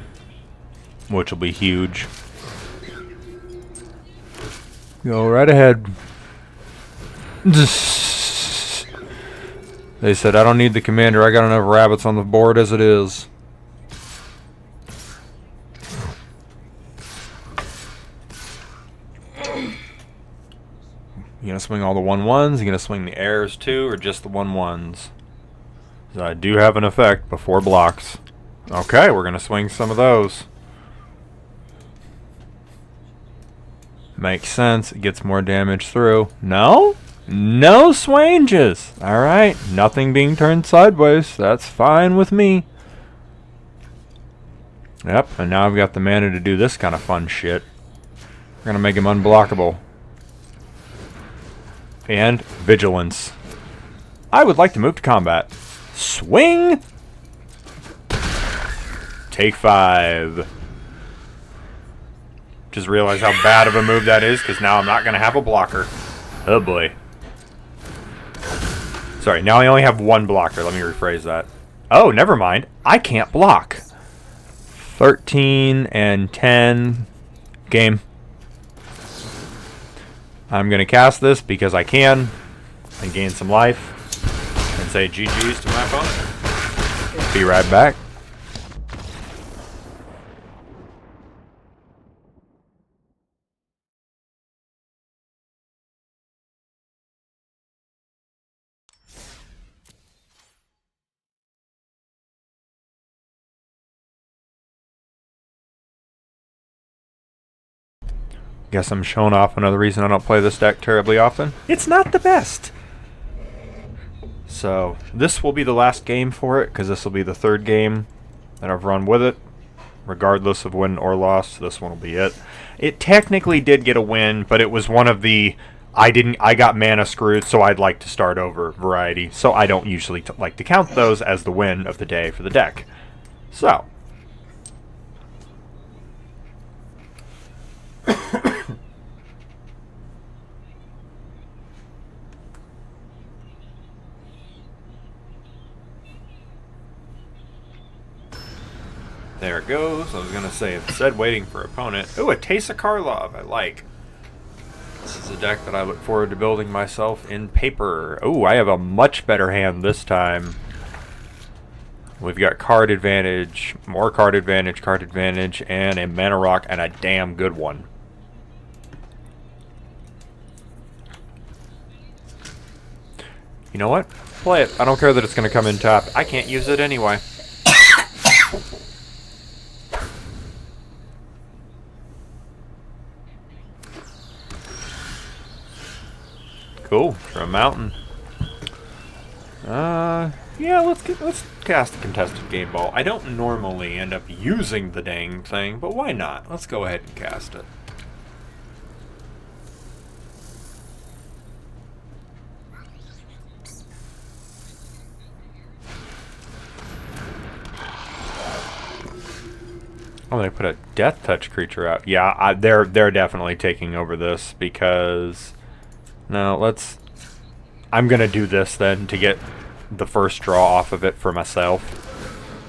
Which will be huge. Go right ahead. They said, I don't need the commander, I got enough rabbits on the board as it is. You gonna swing all the 1/1s? You gonna swing the heirs too, or just the 1/1s? So I do have an effect before blocks. Okay, we're gonna swing some of those. Makes sense, it gets more damage through. No? No swanges! Alright, nothing being turned sideways. That's fine with me. Yep, and now I've got the mana to do this kind of fun shit. We're gonna make him unblockable. And vigilance. I would like to move to combat. Swing! Take 5. Just realize how bad of a move that is, because now I'm not gonna have a blocker. Oh boy. Sorry, now I only have 1 blocker. Let me rephrase that. Oh, never mind. I can't block. 13 and 10. Game. I'm going to cast this because I can and gain some life and say GG's to my opponent. Be right back. Guess I'm showing off another reason I don't play this deck terribly often. It's not the best. So this will be the last game for it, because this will be the third game that I've run with it. Regardless of win or loss, this one will be it. It technically did get a win, but it was one of the I got mana screwed, so I'd like to start over variety. So I don't usually like to count those as the win of the day for the deck. So there it goes. I was going to say, it said waiting for opponent. Ooh, a Teysa Karlov. I like. This is a deck that I look forward to building myself in paper. Ooh, I have a much better hand this time. We've got card advantage, more card advantage, and a mana rock, and a damn good one. You know what? Play it. I don't care that it's going to come in top. I can't use it anyway. Cool, for a mountain. Yeah, let's cast a contested game ball. I don't normally end up using the dang thing, but why not? Let's go ahead and cast it. Oh, they put a Death Touch creature out. Yeah, they're definitely taking over this because. No, I'm gonna do this then to get the first draw off of it for myself.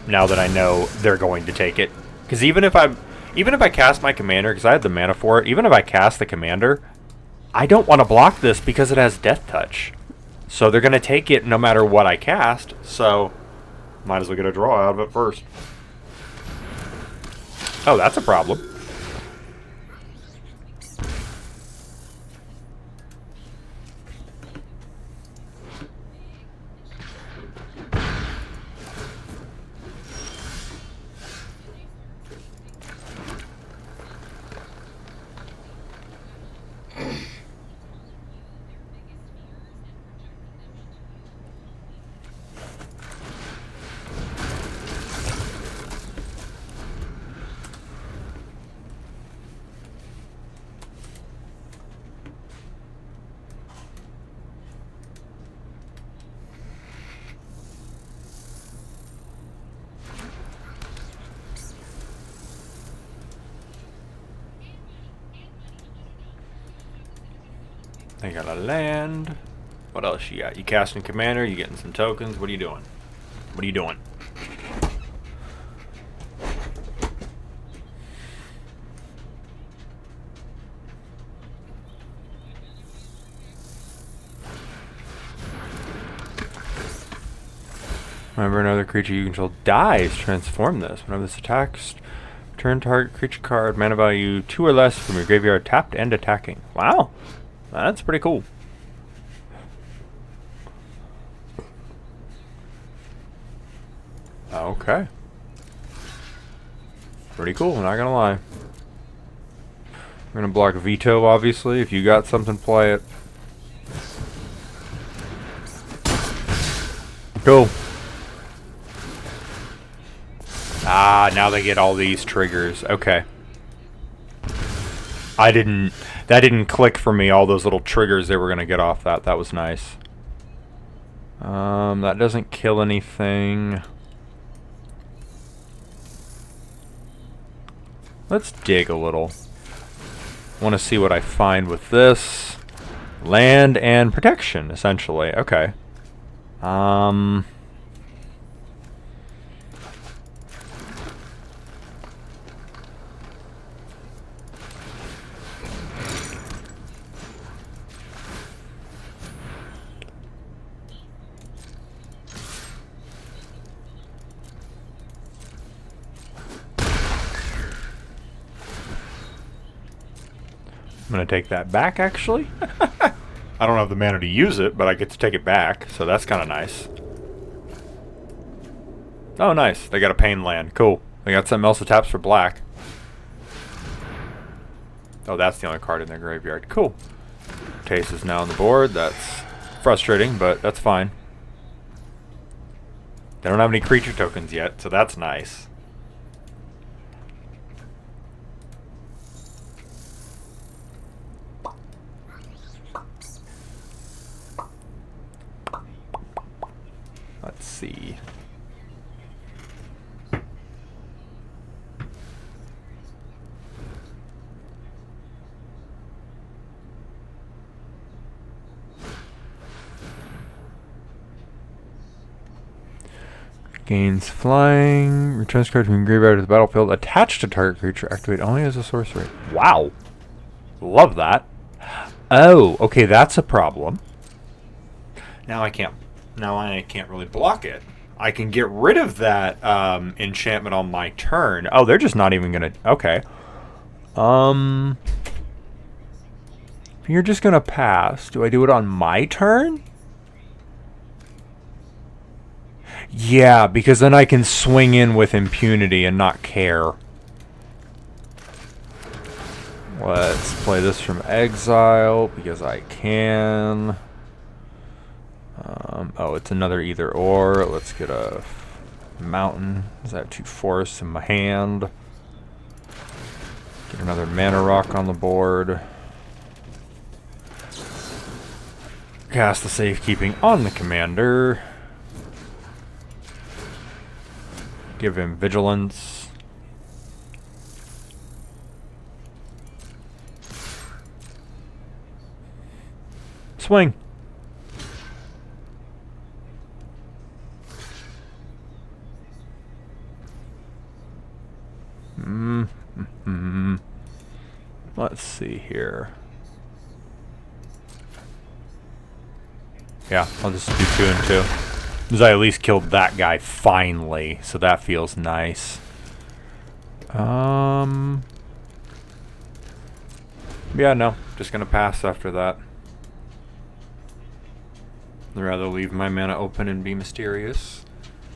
Now that I know they're going to take it, because even if I cast my commander, because I had the mana for it, even if I cast the commander, I don't want to block this because it has Death Touch. So they're gonna take it no matter what I cast. So might as well get a draw out of it first. Oh, that's a problem. They got a land. What else you got? You casting commander, you getting some tokens. What are you doing? What are you doing? Remember, another creature you control dies. Transform this. Whenever this attacks, return target creature card, mana value 2 or less from your graveyard tapped and attacking. Wow. That's pretty cool. Okay. Pretty cool, not gonna lie. I'm gonna block veto, obviously. If you got something, play it. Cool. Ah, now they get all these triggers. Okay. That didn't click for me, all those little triggers they were going to get off that. That was nice. That doesn't kill anything. Let's dig a little. Want to see what I find with this. Land and protection, essentially. Okay. I'm going to take that back, actually. I don't have the mana to use it, but I get to take it back, so that's kind of nice. Oh, nice. They got a Pain land. Cool. They got something else that taps for black. Oh, that's the only card in their graveyard. Cool. Taste is now on the board. That's frustrating, but that's fine. They don't have any creature tokens yet, so that's nice. Let's see. Gains flying. Returns card from graveyard to the battlefield. Attached to target creature. Activate only as a sorcery. Wow. Love that. Oh, okay, that's a problem. Now I can't really block it. I can get rid of that enchantment on my turn. Oh, they're just not even gonna. Okay. You're just gonna pass. Do I do it on my turn? Yeah, because then I can swing in with impunity and not care. Let's play this from exile because I can. Oh, it's another either or. Let's get a mountain. I have 2 forests in my hand. Get another mana rock on the board. Cast the safekeeping on the commander. Give him vigilance. Swing. Let's see here. Yeah, I'll just do 2 and 2. Because I at least killed that guy finally, so that feels nice. Yeah, no, just gonna pass after that. I'd rather leave my mana open and be mysterious.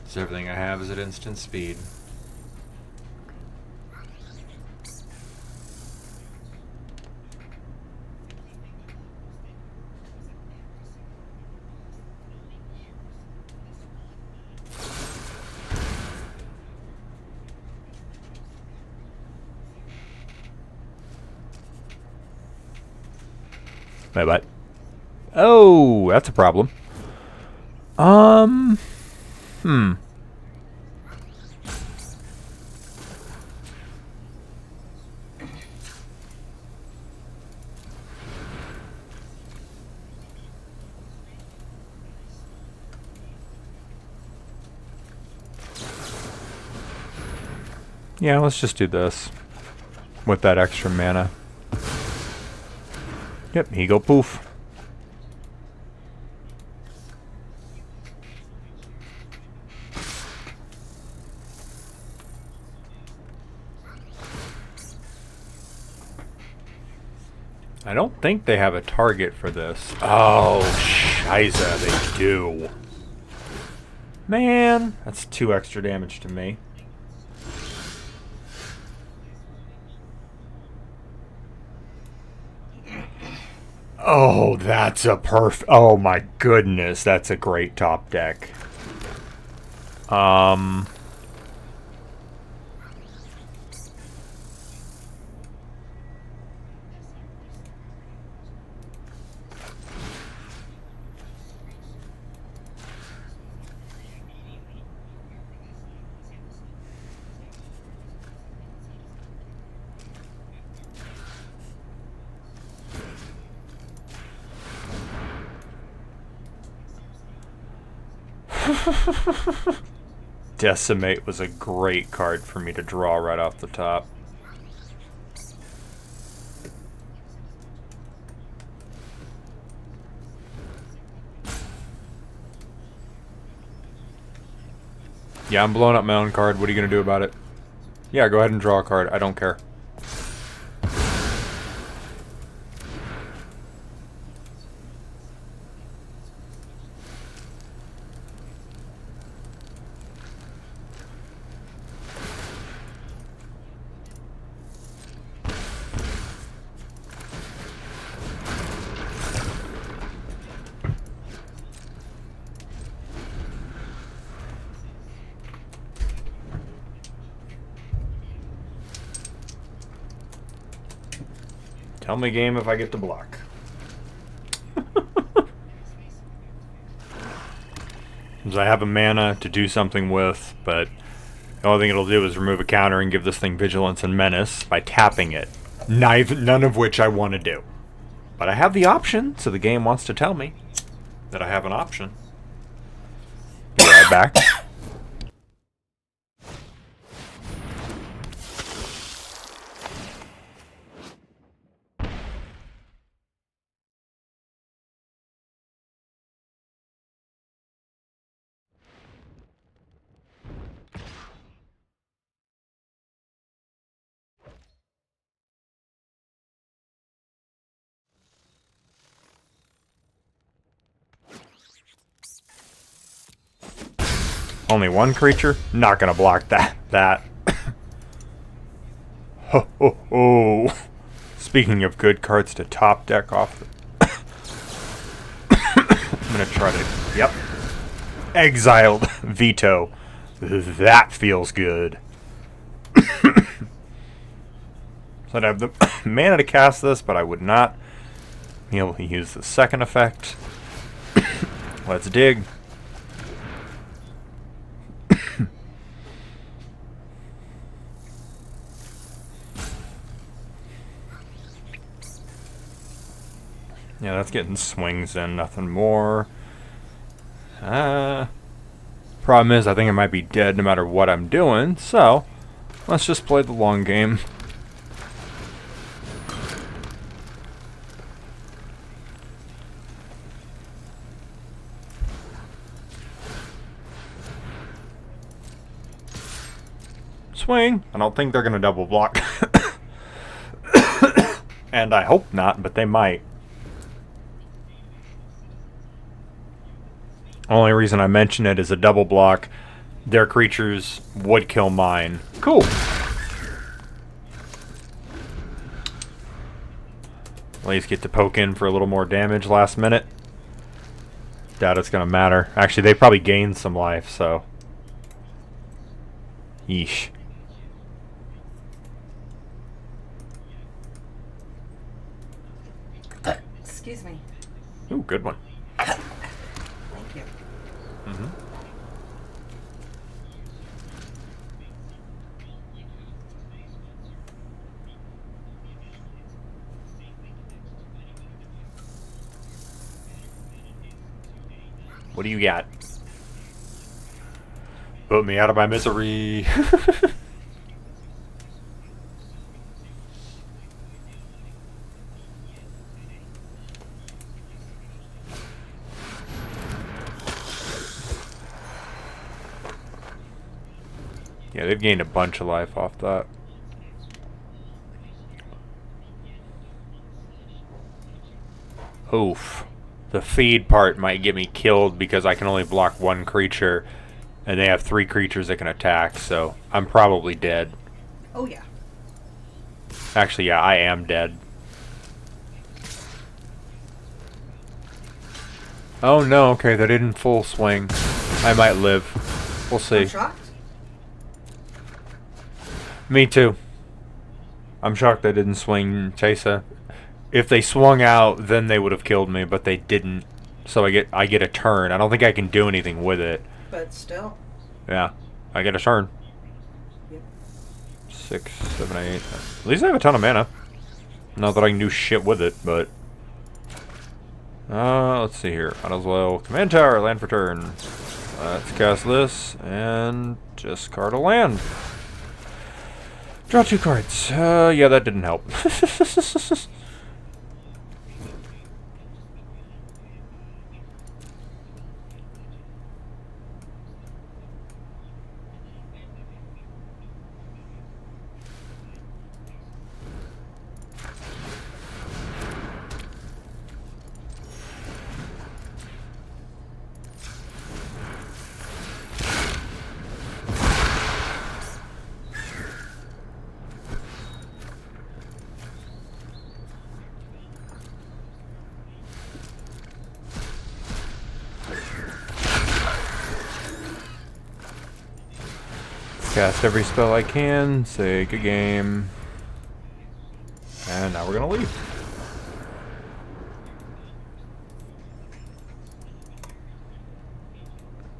So everything I have is at instant speed. Wait, what? Oh, that's a problem. Yeah, let's just do this. With that extra mana. Yep, he go poof. I don't think they have a target for this. Oh, shiza, they do. Man, that's 2 extra damage to me. Oh, that's a oh my goodness, that's a great top deck. Decimate was a great card for me to draw right off the top. Yeah, I'm blowing up my own card. What are you going to do about it? Yeah, go ahead and draw a card. I don't care. Tell me, game, if I get to block. Because I have a mana to do something with, but the only thing it'll do is remove a counter and give this thing Vigilance and Menace by tapping it. None of which I want to do. But I have the option, so the game wants to tell me that I have an option. Be right back. Only one creature? Not gonna block that. Ho ho ho. Speaking of good cards to top deck off the I'm gonna try to... Yep. Exiled Veto. That feels good. So I'd have the mana to cast this, but I would not be able to use the second effect. Let's dig. Yeah, that's getting swings in, nothing more. Problem is, I think I might be dead no matter what I'm doing, so let's just play the long game. Swing! I don't think they're gonna double block. And I hope not, but they might. Only reason I mention it is a double block. Their creatures would kill mine. Cool. At least get to poke in for a little more damage last minute. Doubt it's gonna matter. Actually, they probably gained some life, so. Yeesh. Excuse me. Ooh, good one. Thank you. Mm-hmm. What do you got? Put me out of my misery. Yeah, they've gained a bunch of life off that. Oof. The feed part might get me killed because I can only block one creature, and they have 3 creatures that can attack, so I'm probably dead. Oh, yeah. Actually, yeah, I am dead. Oh no, okay, they didn't full swing. I might live. We'll see. I'm shocked. Me too. I'm shocked they didn't swing Chesa. If they swung out, then they would have killed me, but they didn't. So I get a turn. I don't think I can do anything with it. But still. Yeah, I get a turn. Yep. 6, 7, 8. At least I have a ton of mana. Not that I can do shit with it, but let's see here. Might as well command tower, land for turn. Let's cast this and discard a land. Draw 2 cards. Yeah, that didn't help. Cast every spell I can, say good game, and now we're gonna leave.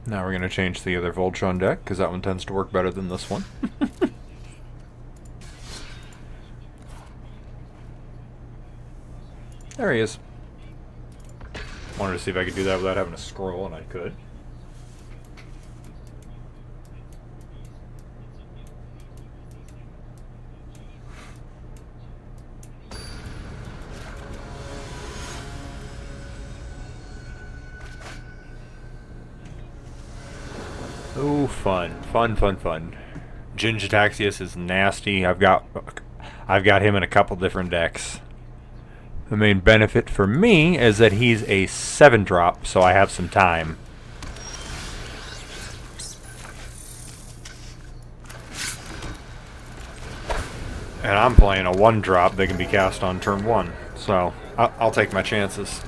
Now we're going to change the other Voltron deck, because that one tends to work better than this one. There he is. Wanted to see if I could do that without having to scroll, and I could. Oh, fun. Fun, fun, fun. Jin-Gitaxias is nasty. I've got him in a couple different decks. The main benefit for me is that he's a 7-drop, so I have some time. And I'm playing a 1-drop that can be cast on turn 1, so I'll take my chances.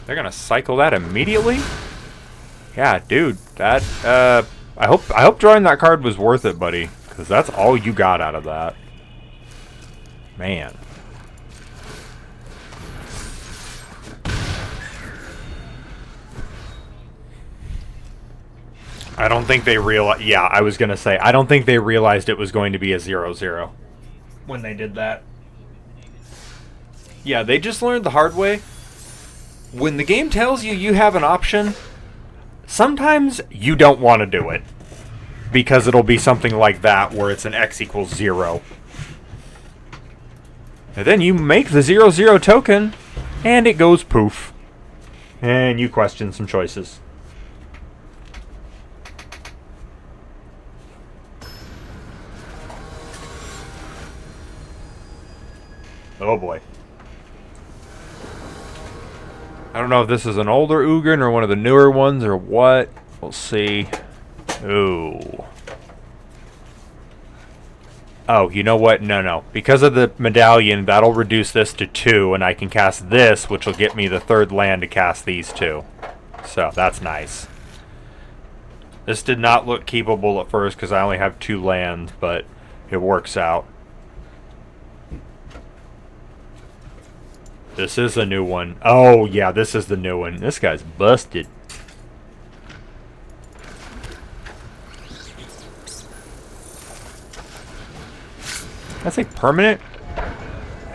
They're gonna cycle that immediately? Yeah, dude, that, I hope drawing that card was worth it, buddy, because that's all you got out of that. Man. I don't think they realized, yeah, I was gonna say, I don't think they realized it was going to be a 0-0 when they did that. Yeah, they just learned the hard way. When the game tells you you have an option, sometimes you don't want to do it. Because it'll be something like that, where it's an X equals 0. And then you make the 0-0 token, and it goes poof. And you question some choices. Oh boy. I don't know if this is an older Ugin or one of the newer ones or what. We'll see. Ooh. Oh, you know what? No. Because of the medallion, that'll reduce this to 2, and I can cast this, which will get me the 3rd land to cast these 2. So, that's nice. This did not look keepable at first because I only have 2 lands, but it works out. This is a new one. Oh, yeah, this is the new one. This guy's busted. That's a permanent?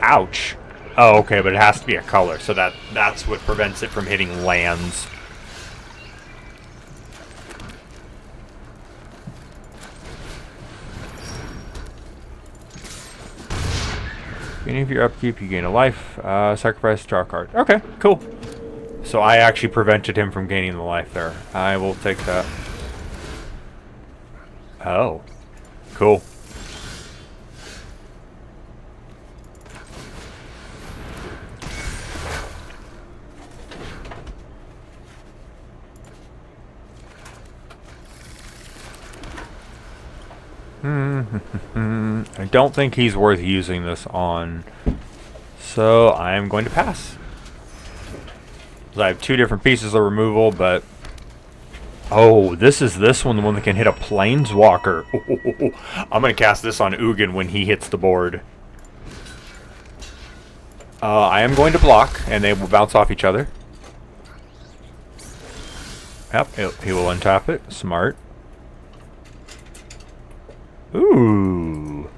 Ouch. Oh, okay, but it has to be a color, so that's what prevents it from hitting lands. Beginning of your upkeep, you gain a life. Sacrifice, draw a card. Okay, cool. So I actually prevented him from gaining the life there. I will take that. Oh. Cool. I don't think he's worth using this on, so I am going to pass. I have 2 different pieces of removal, but oh, this is this one, the one that can hit a planeswalker. I'm going to cast this on Ugin when he hits the board. I am going to block, and they will bounce off each other. Yep, he will untap it. Smart. Ooh.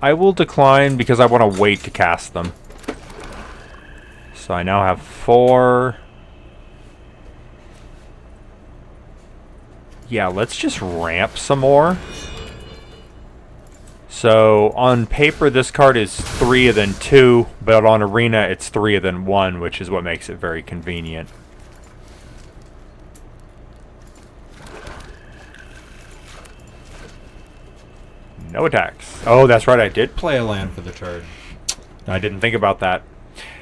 I will decline because I want to wait to cast them. So I now have 4. Yeah, let's just ramp some more. So on paper this card is 3 and then 2, but on Arena it's 3 and then 1, which is what makes it very convenient. No attacks. Oh, that's right. I did play a land for the turn. I didn't think about that.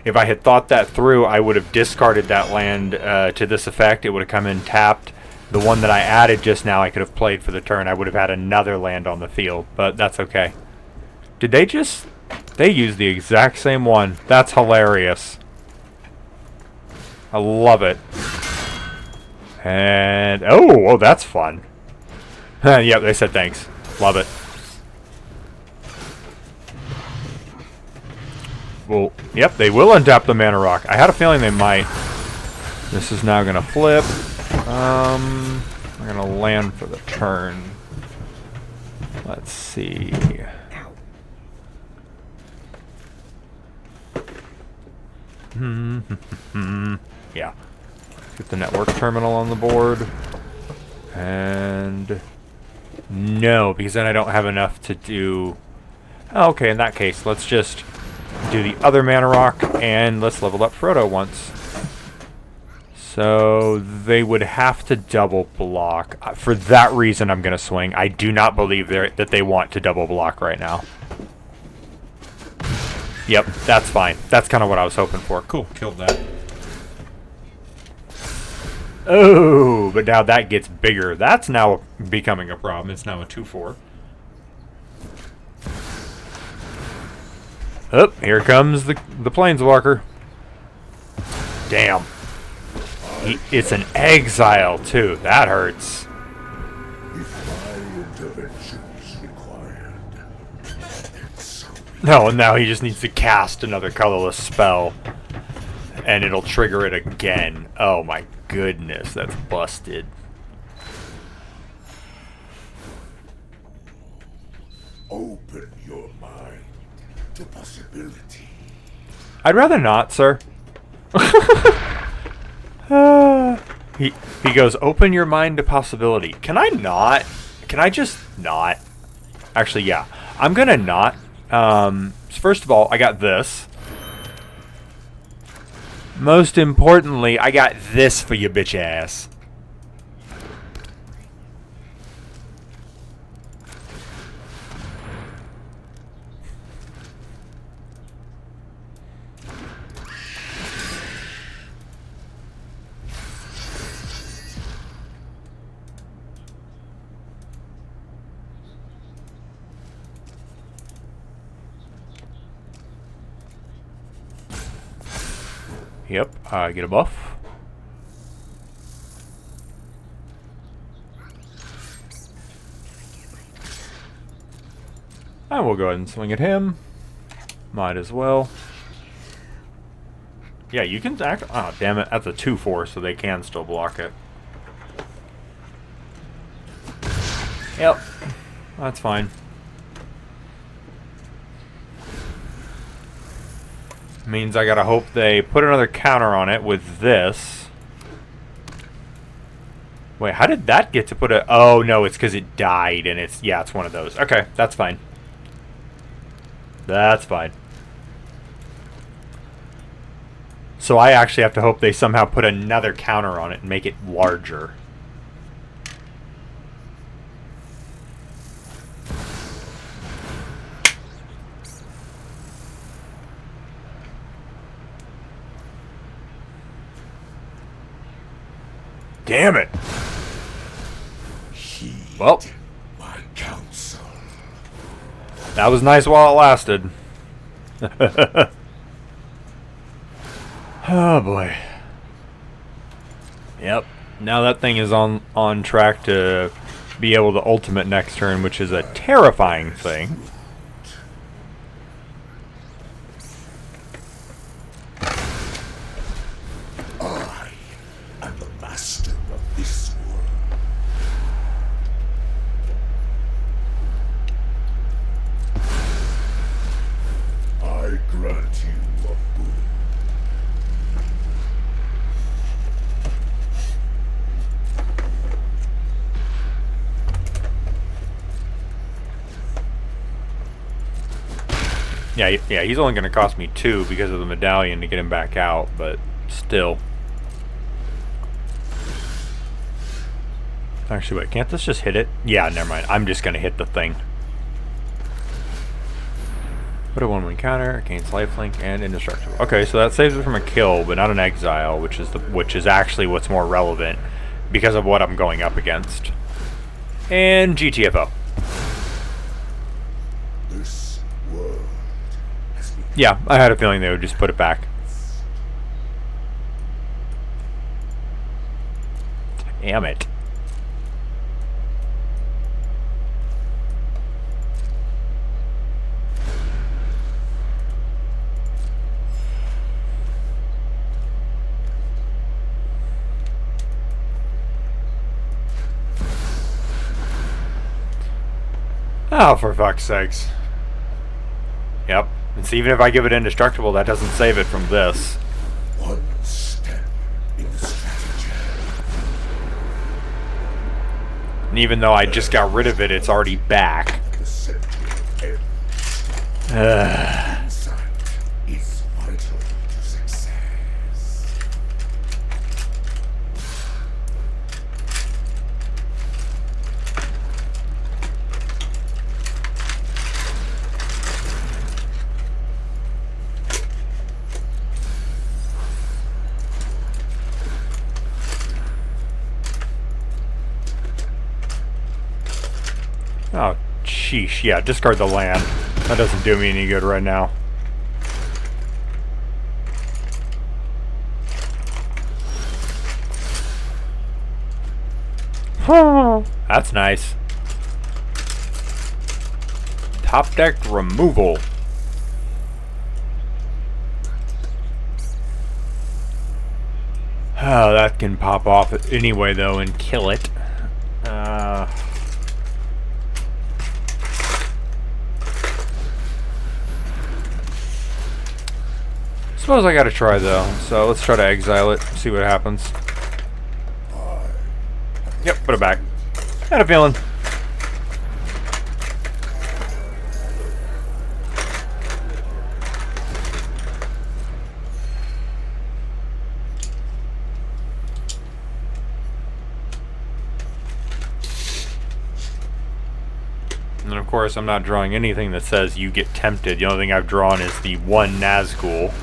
If I had thought that through, I would have discarded that land to this effect. It would have come in tapped. The one that I added just now, I could have played for the turn. I would have had another land on the field, but that's okay. Did they just... They used the exact same one. That's hilarious. I love it. And... Oh, that's fun. Yep, they said thanks. Love it. Well, yep, they will untap the mana rock. I had a feeling they might. This is now gonna flip. I'm gonna land for the turn. Let's see. Yeah. Get the network terminal on the board. And no, because then I don't have enough to do... Oh, okay, in that case, let's just do the other mana rock and let's level up Frodo once. So they would have to double block. For that reason, I'm going to swing. I do not believe that they want to double block right now. Yep, that's fine. That's kind of what I was hoping for. Cool, killed that. Oh, but now that gets bigger. That's now becoming a problem. It's now a 2/4. Oh, here comes the Planeswalker. Damn. It's an exile, too. That hurts. No, and now he just needs to cast another colorless spell. And it'll trigger it again. Oh my goodness, that's busted. Open your mind to possibility. I'd rather not, sir. He goes, open your mind to possibility. Can I not? Can I just not? Actually, yeah. I'm gonna not. First of all, I got this. Most importantly, I got this for you bitch ass. Yep, I get a buff. I will go ahead and swing at him. Might as well. Yeah, you can act. Oh, damn it. That's a 2/4, so they can still block it. Yep. That's fine. Means I gotta hope they put another counter on it with this. Wait, how did that get to put a... Oh, no, it's because it died, and it's... Yeah, it's one of those. Okay, that's fine. That's fine. So I actually have to hope they somehow put another counter on it and make it larger. Damn it. Well, My counsel. that was nice while it lasted. Oh boy. Yep. Now that thing is on track to be able to ultimate next turn, which is a terrifying thing. I am the master of this world. I grant you a boon. Yeah, he's only going to cost me 2 because of the medallion to get him back out, but still. Actually, wait, can't this just hit it? Yeah, never mind. I'm just going to hit the thing. Put a 1/1 counter, gains lifelink, and indestructible. Okay, so that saves it from a kill, but not an exile, which is actually what's more relevant because of what I'm going up against. And GTFO. This world has been Yeah, I had a feeling they would just put it back. Damn it. Oh, for fuck's sakes. Yep. And so even if I give it indestructible, that doesn't save it from this. One step in strategy. And even though I just got rid of it, it's already back. The sentry ends. Ugh. Insight is vital to success. Oh, sheesh. Yeah, discard the land. That doesn't do me any good right now. That's nice. Top deck removal. Oh, that can pop off anyway, though, and kill it. Suppose I gotta try, though. So let's try to exile it, see what happens. Yep, put it back. Had a feeling. And of course, I'm not drawing anything that says you get tempted. The only thing I've drawn is the one Nazgul.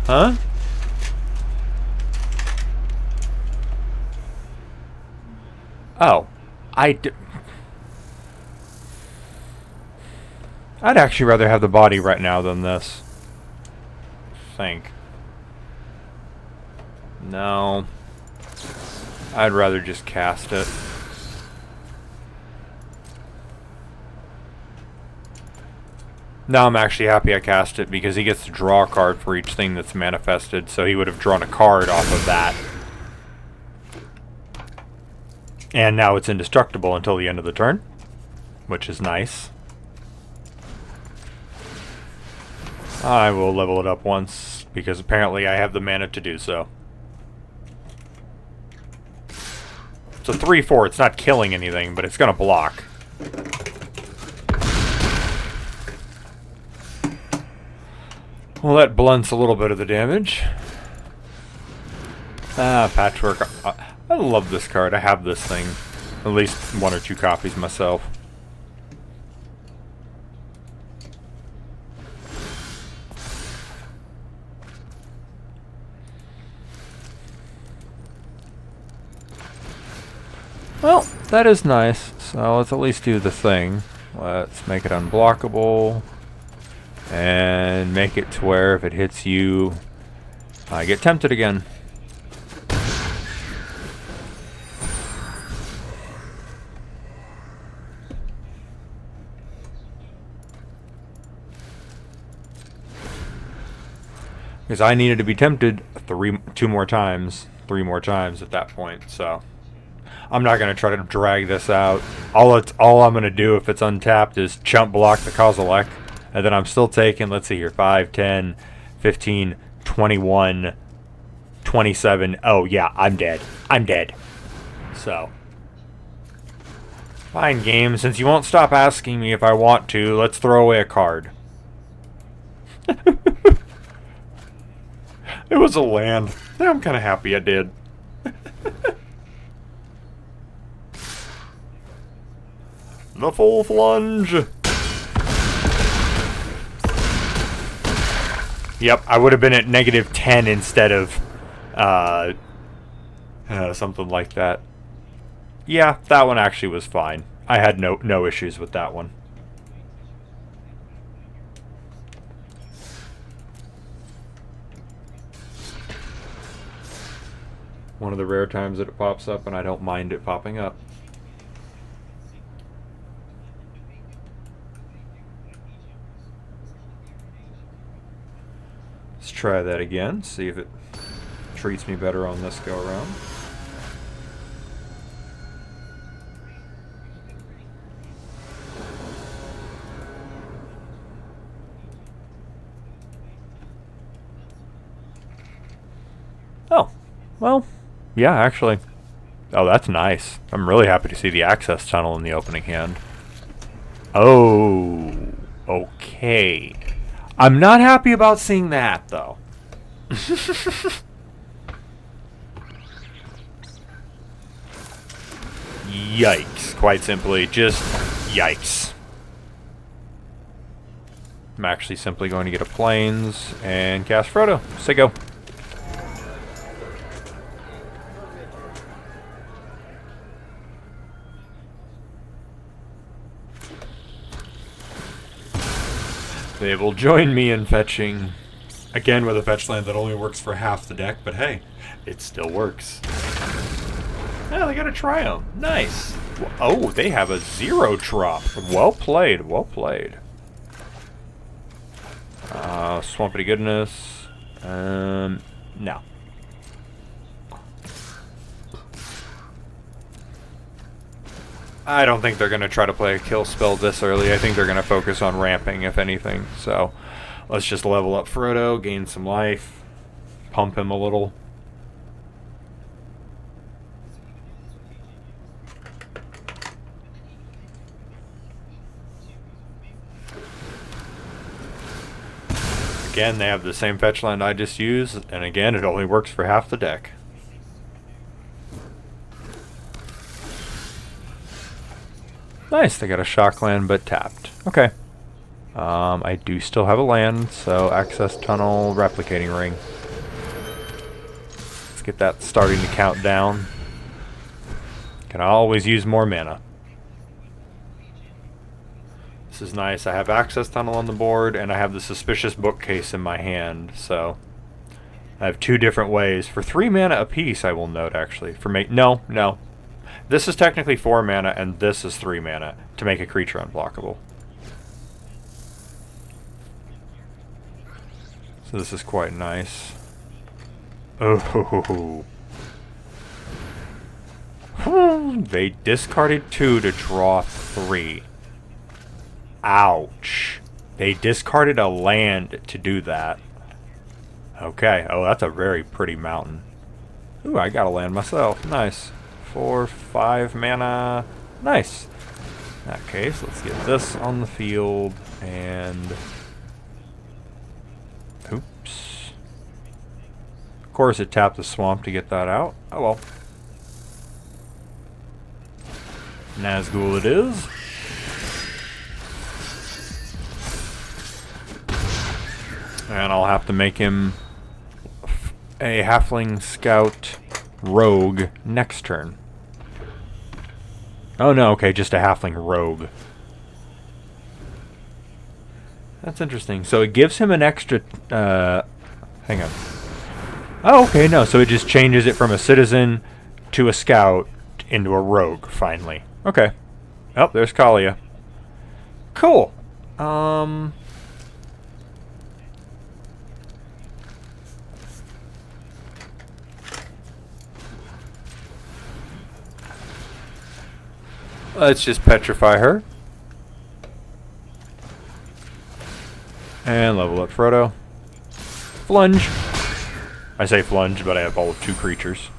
Huh? Oh. I'd actually rather have the body right now than this. I think. No. I'd rather just cast it. Now I'm actually happy I cast it because he gets to draw a card for each thing that's manifested, so he would have drawn a card off of that. And now it's indestructible until the end of the turn, which is nice. I will level it up once, because apparently I have the mana to do so. It's a 3/4, it's not killing anything, but it's going to block. Well, that blunts a little bit of the damage. Patchwork. I love this card. I have this thing. At least 1 or 2 copies myself. Well, that is nice. So let's at least do the thing. Let's make it unblockable. And make it to where if it hits you, I get tempted again. Because I needed to be tempted 3 more times at that point, so I'm not going to try to drag this out. All I'm going to do if it's untapped is chump block the Kozilek. And then I'm still taking, let's see here, 5, 10, 15, 21, 27. Oh, yeah, I'm dead. I'm dead. So. Fine, game. Since you won't stop asking me if I want to, let's throw away a card. It was a land. I'm kind of happy I did. The full plunge. Yep, I would have been at -10 instead of something like that. Yeah, that one actually was fine. I had no issues with that one. One of the rare times that it pops up, and I don't mind it popping up. Let's try that again, see if it treats me better on this go around. Well, yeah, actually. Oh, that's nice. I'm really happy to see the access tunnel in the opening hand. Oh, okay. I'm not happy about seeing that, though. Yikes, quite simply. Just yikes. I'm actually simply going to get a planes and cast Frodo. Say go. They will join me in fetching. Again with a fetch land that only works for half the deck, but hey, it still works. Oh, they got a Triumph. Nice. Oh, they have a 0 drop. Well played, well played. Swampity goodness. No. I don't think they're going to try to play a kill spell this early. I think they're going to focus on ramping, if anything. So, let's just level up Frodo, gain some life, pump him a little. Again, they have the same fetch land I just used, and again, it only works for half the deck. Nice, they got a shock land, but tapped. Okay. I do still have a land, so access tunnel, replicating ring. Let's get that starting to count down. Can always use more mana. This is nice. I have access tunnel on the board, and I have the suspicious bookcase in my hand, so I have 2 different ways. For 3 mana apiece, I will note, actually. No. This is technically 4 mana, and this is 3 mana to make a creature unblockable. So this is quite nice. Oh. They discarded 2 to draw 3. Ouch. They discarded a land to do that. Okay. Oh, that's a very pretty mountain. Ooh, I got a land myself. Nice. 4, 5 mana. Nice. In that case, let's get this on the field and... Oops. Of course, it tapped the swamp to get that out. Oh well. Nazgul it is. And I'll have to make him a Halfling Scout Rogue next turn. Oh no, okay, just a Halfling Rogue. That's interesting. So it gives him an extra... hang on. Oh, okay, no, so it just changes it from a Citizen to a Scout into a Rogue, finally. Okay. Oh, there's Kalia. Cool. Let's just petrify her. And level up Frodo. Flunge. I say flunge, but I have all of 2 creatures.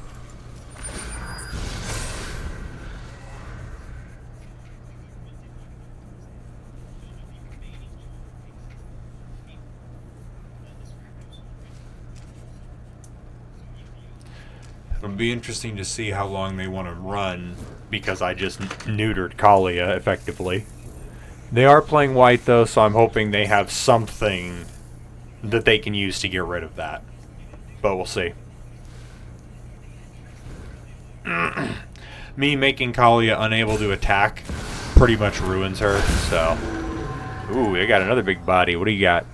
It'll be interesting to see how long they want to run, because I just neutered Kalia, effectively. They are playing white, though, so I'm hoping they have something that they can use to get rid of that. But we'll see. Me making Kalia unable to attack pretty much ruins her, so... Ooh, I got another big body. What do you got?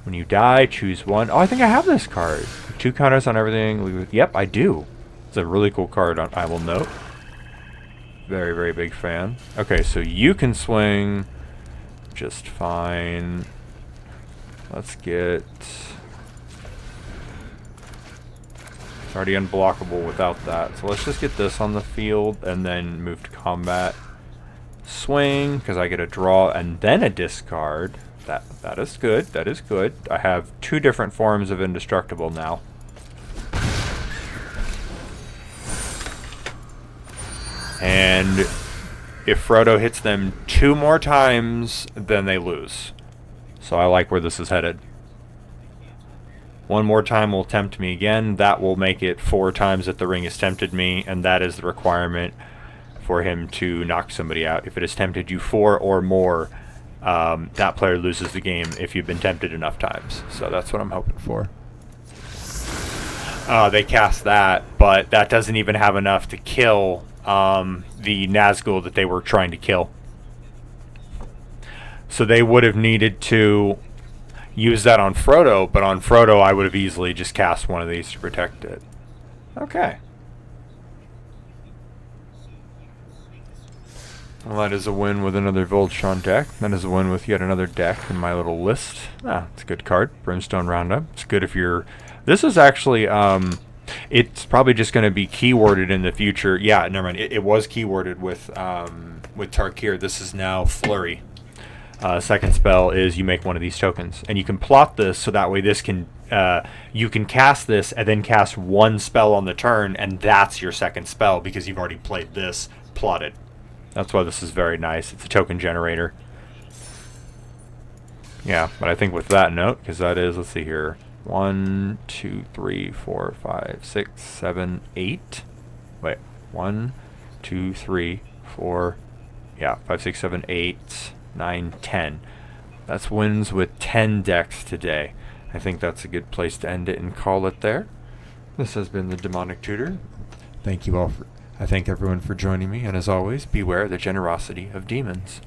When you die, choose 1. Oh, I think I have this card. 2 counters on everything. Yep, I do. It's a really cool card, I will note. Very, very big fan. Okay, so you can swing just fine. Let's get... It's already unblockable without that. So let's just get this on the field and then move to combat. Swing, because I get a draw and then a discard. That is good. That is good. I have 2 different forms of indestructible now. And if Frodo hits them 2 more times, then they lose. So I like where this is headed. 1 more time will tempt me again. That will make it 4 times that the ring has tempted me, and that is the requirement for him to knock somebody out. If it has tempted you 4 or more, that player loses the game if you've been tempted enough times. So that's what I'm hoping for. They cast that, but that doesn't even have enough to kill the Nazgul that they were trying to kill. So they would have needed to use that on Frodo, but on Frodo I would have easily just cast one of these to protect it. Okay. Well, that is a win with another Voltron deck. That is a win with yet another deck in my little list. It's a good card. Brimstone Roundup. It's good if you're... This is actually... it's probably just going to be keyworded in the future. Yeah, never mind. It was keyworded with Tarkir. This is now Flurry. Second spell is you make one of these tokens. And you can plot this so that way this can... you can cast this and then cast 1 spell on the turn, and that's your second spell because you've already played this plotted. That's why this is very nice. It's a token generator. Yeah, but I think with that note, because that is, let's see here, 1, 2, 3, 4, 5, 6, 7, 8. Wait, 1, 2, 3, 4, yeah, 5, 6, 7, 8, 9, 10. That's wins with 10 decks today. I think that's a good place to end it and call it there. This has been the Demonic Tutor. Thank you all I thank everyone for joining me, and as always, beware the generosity of demons.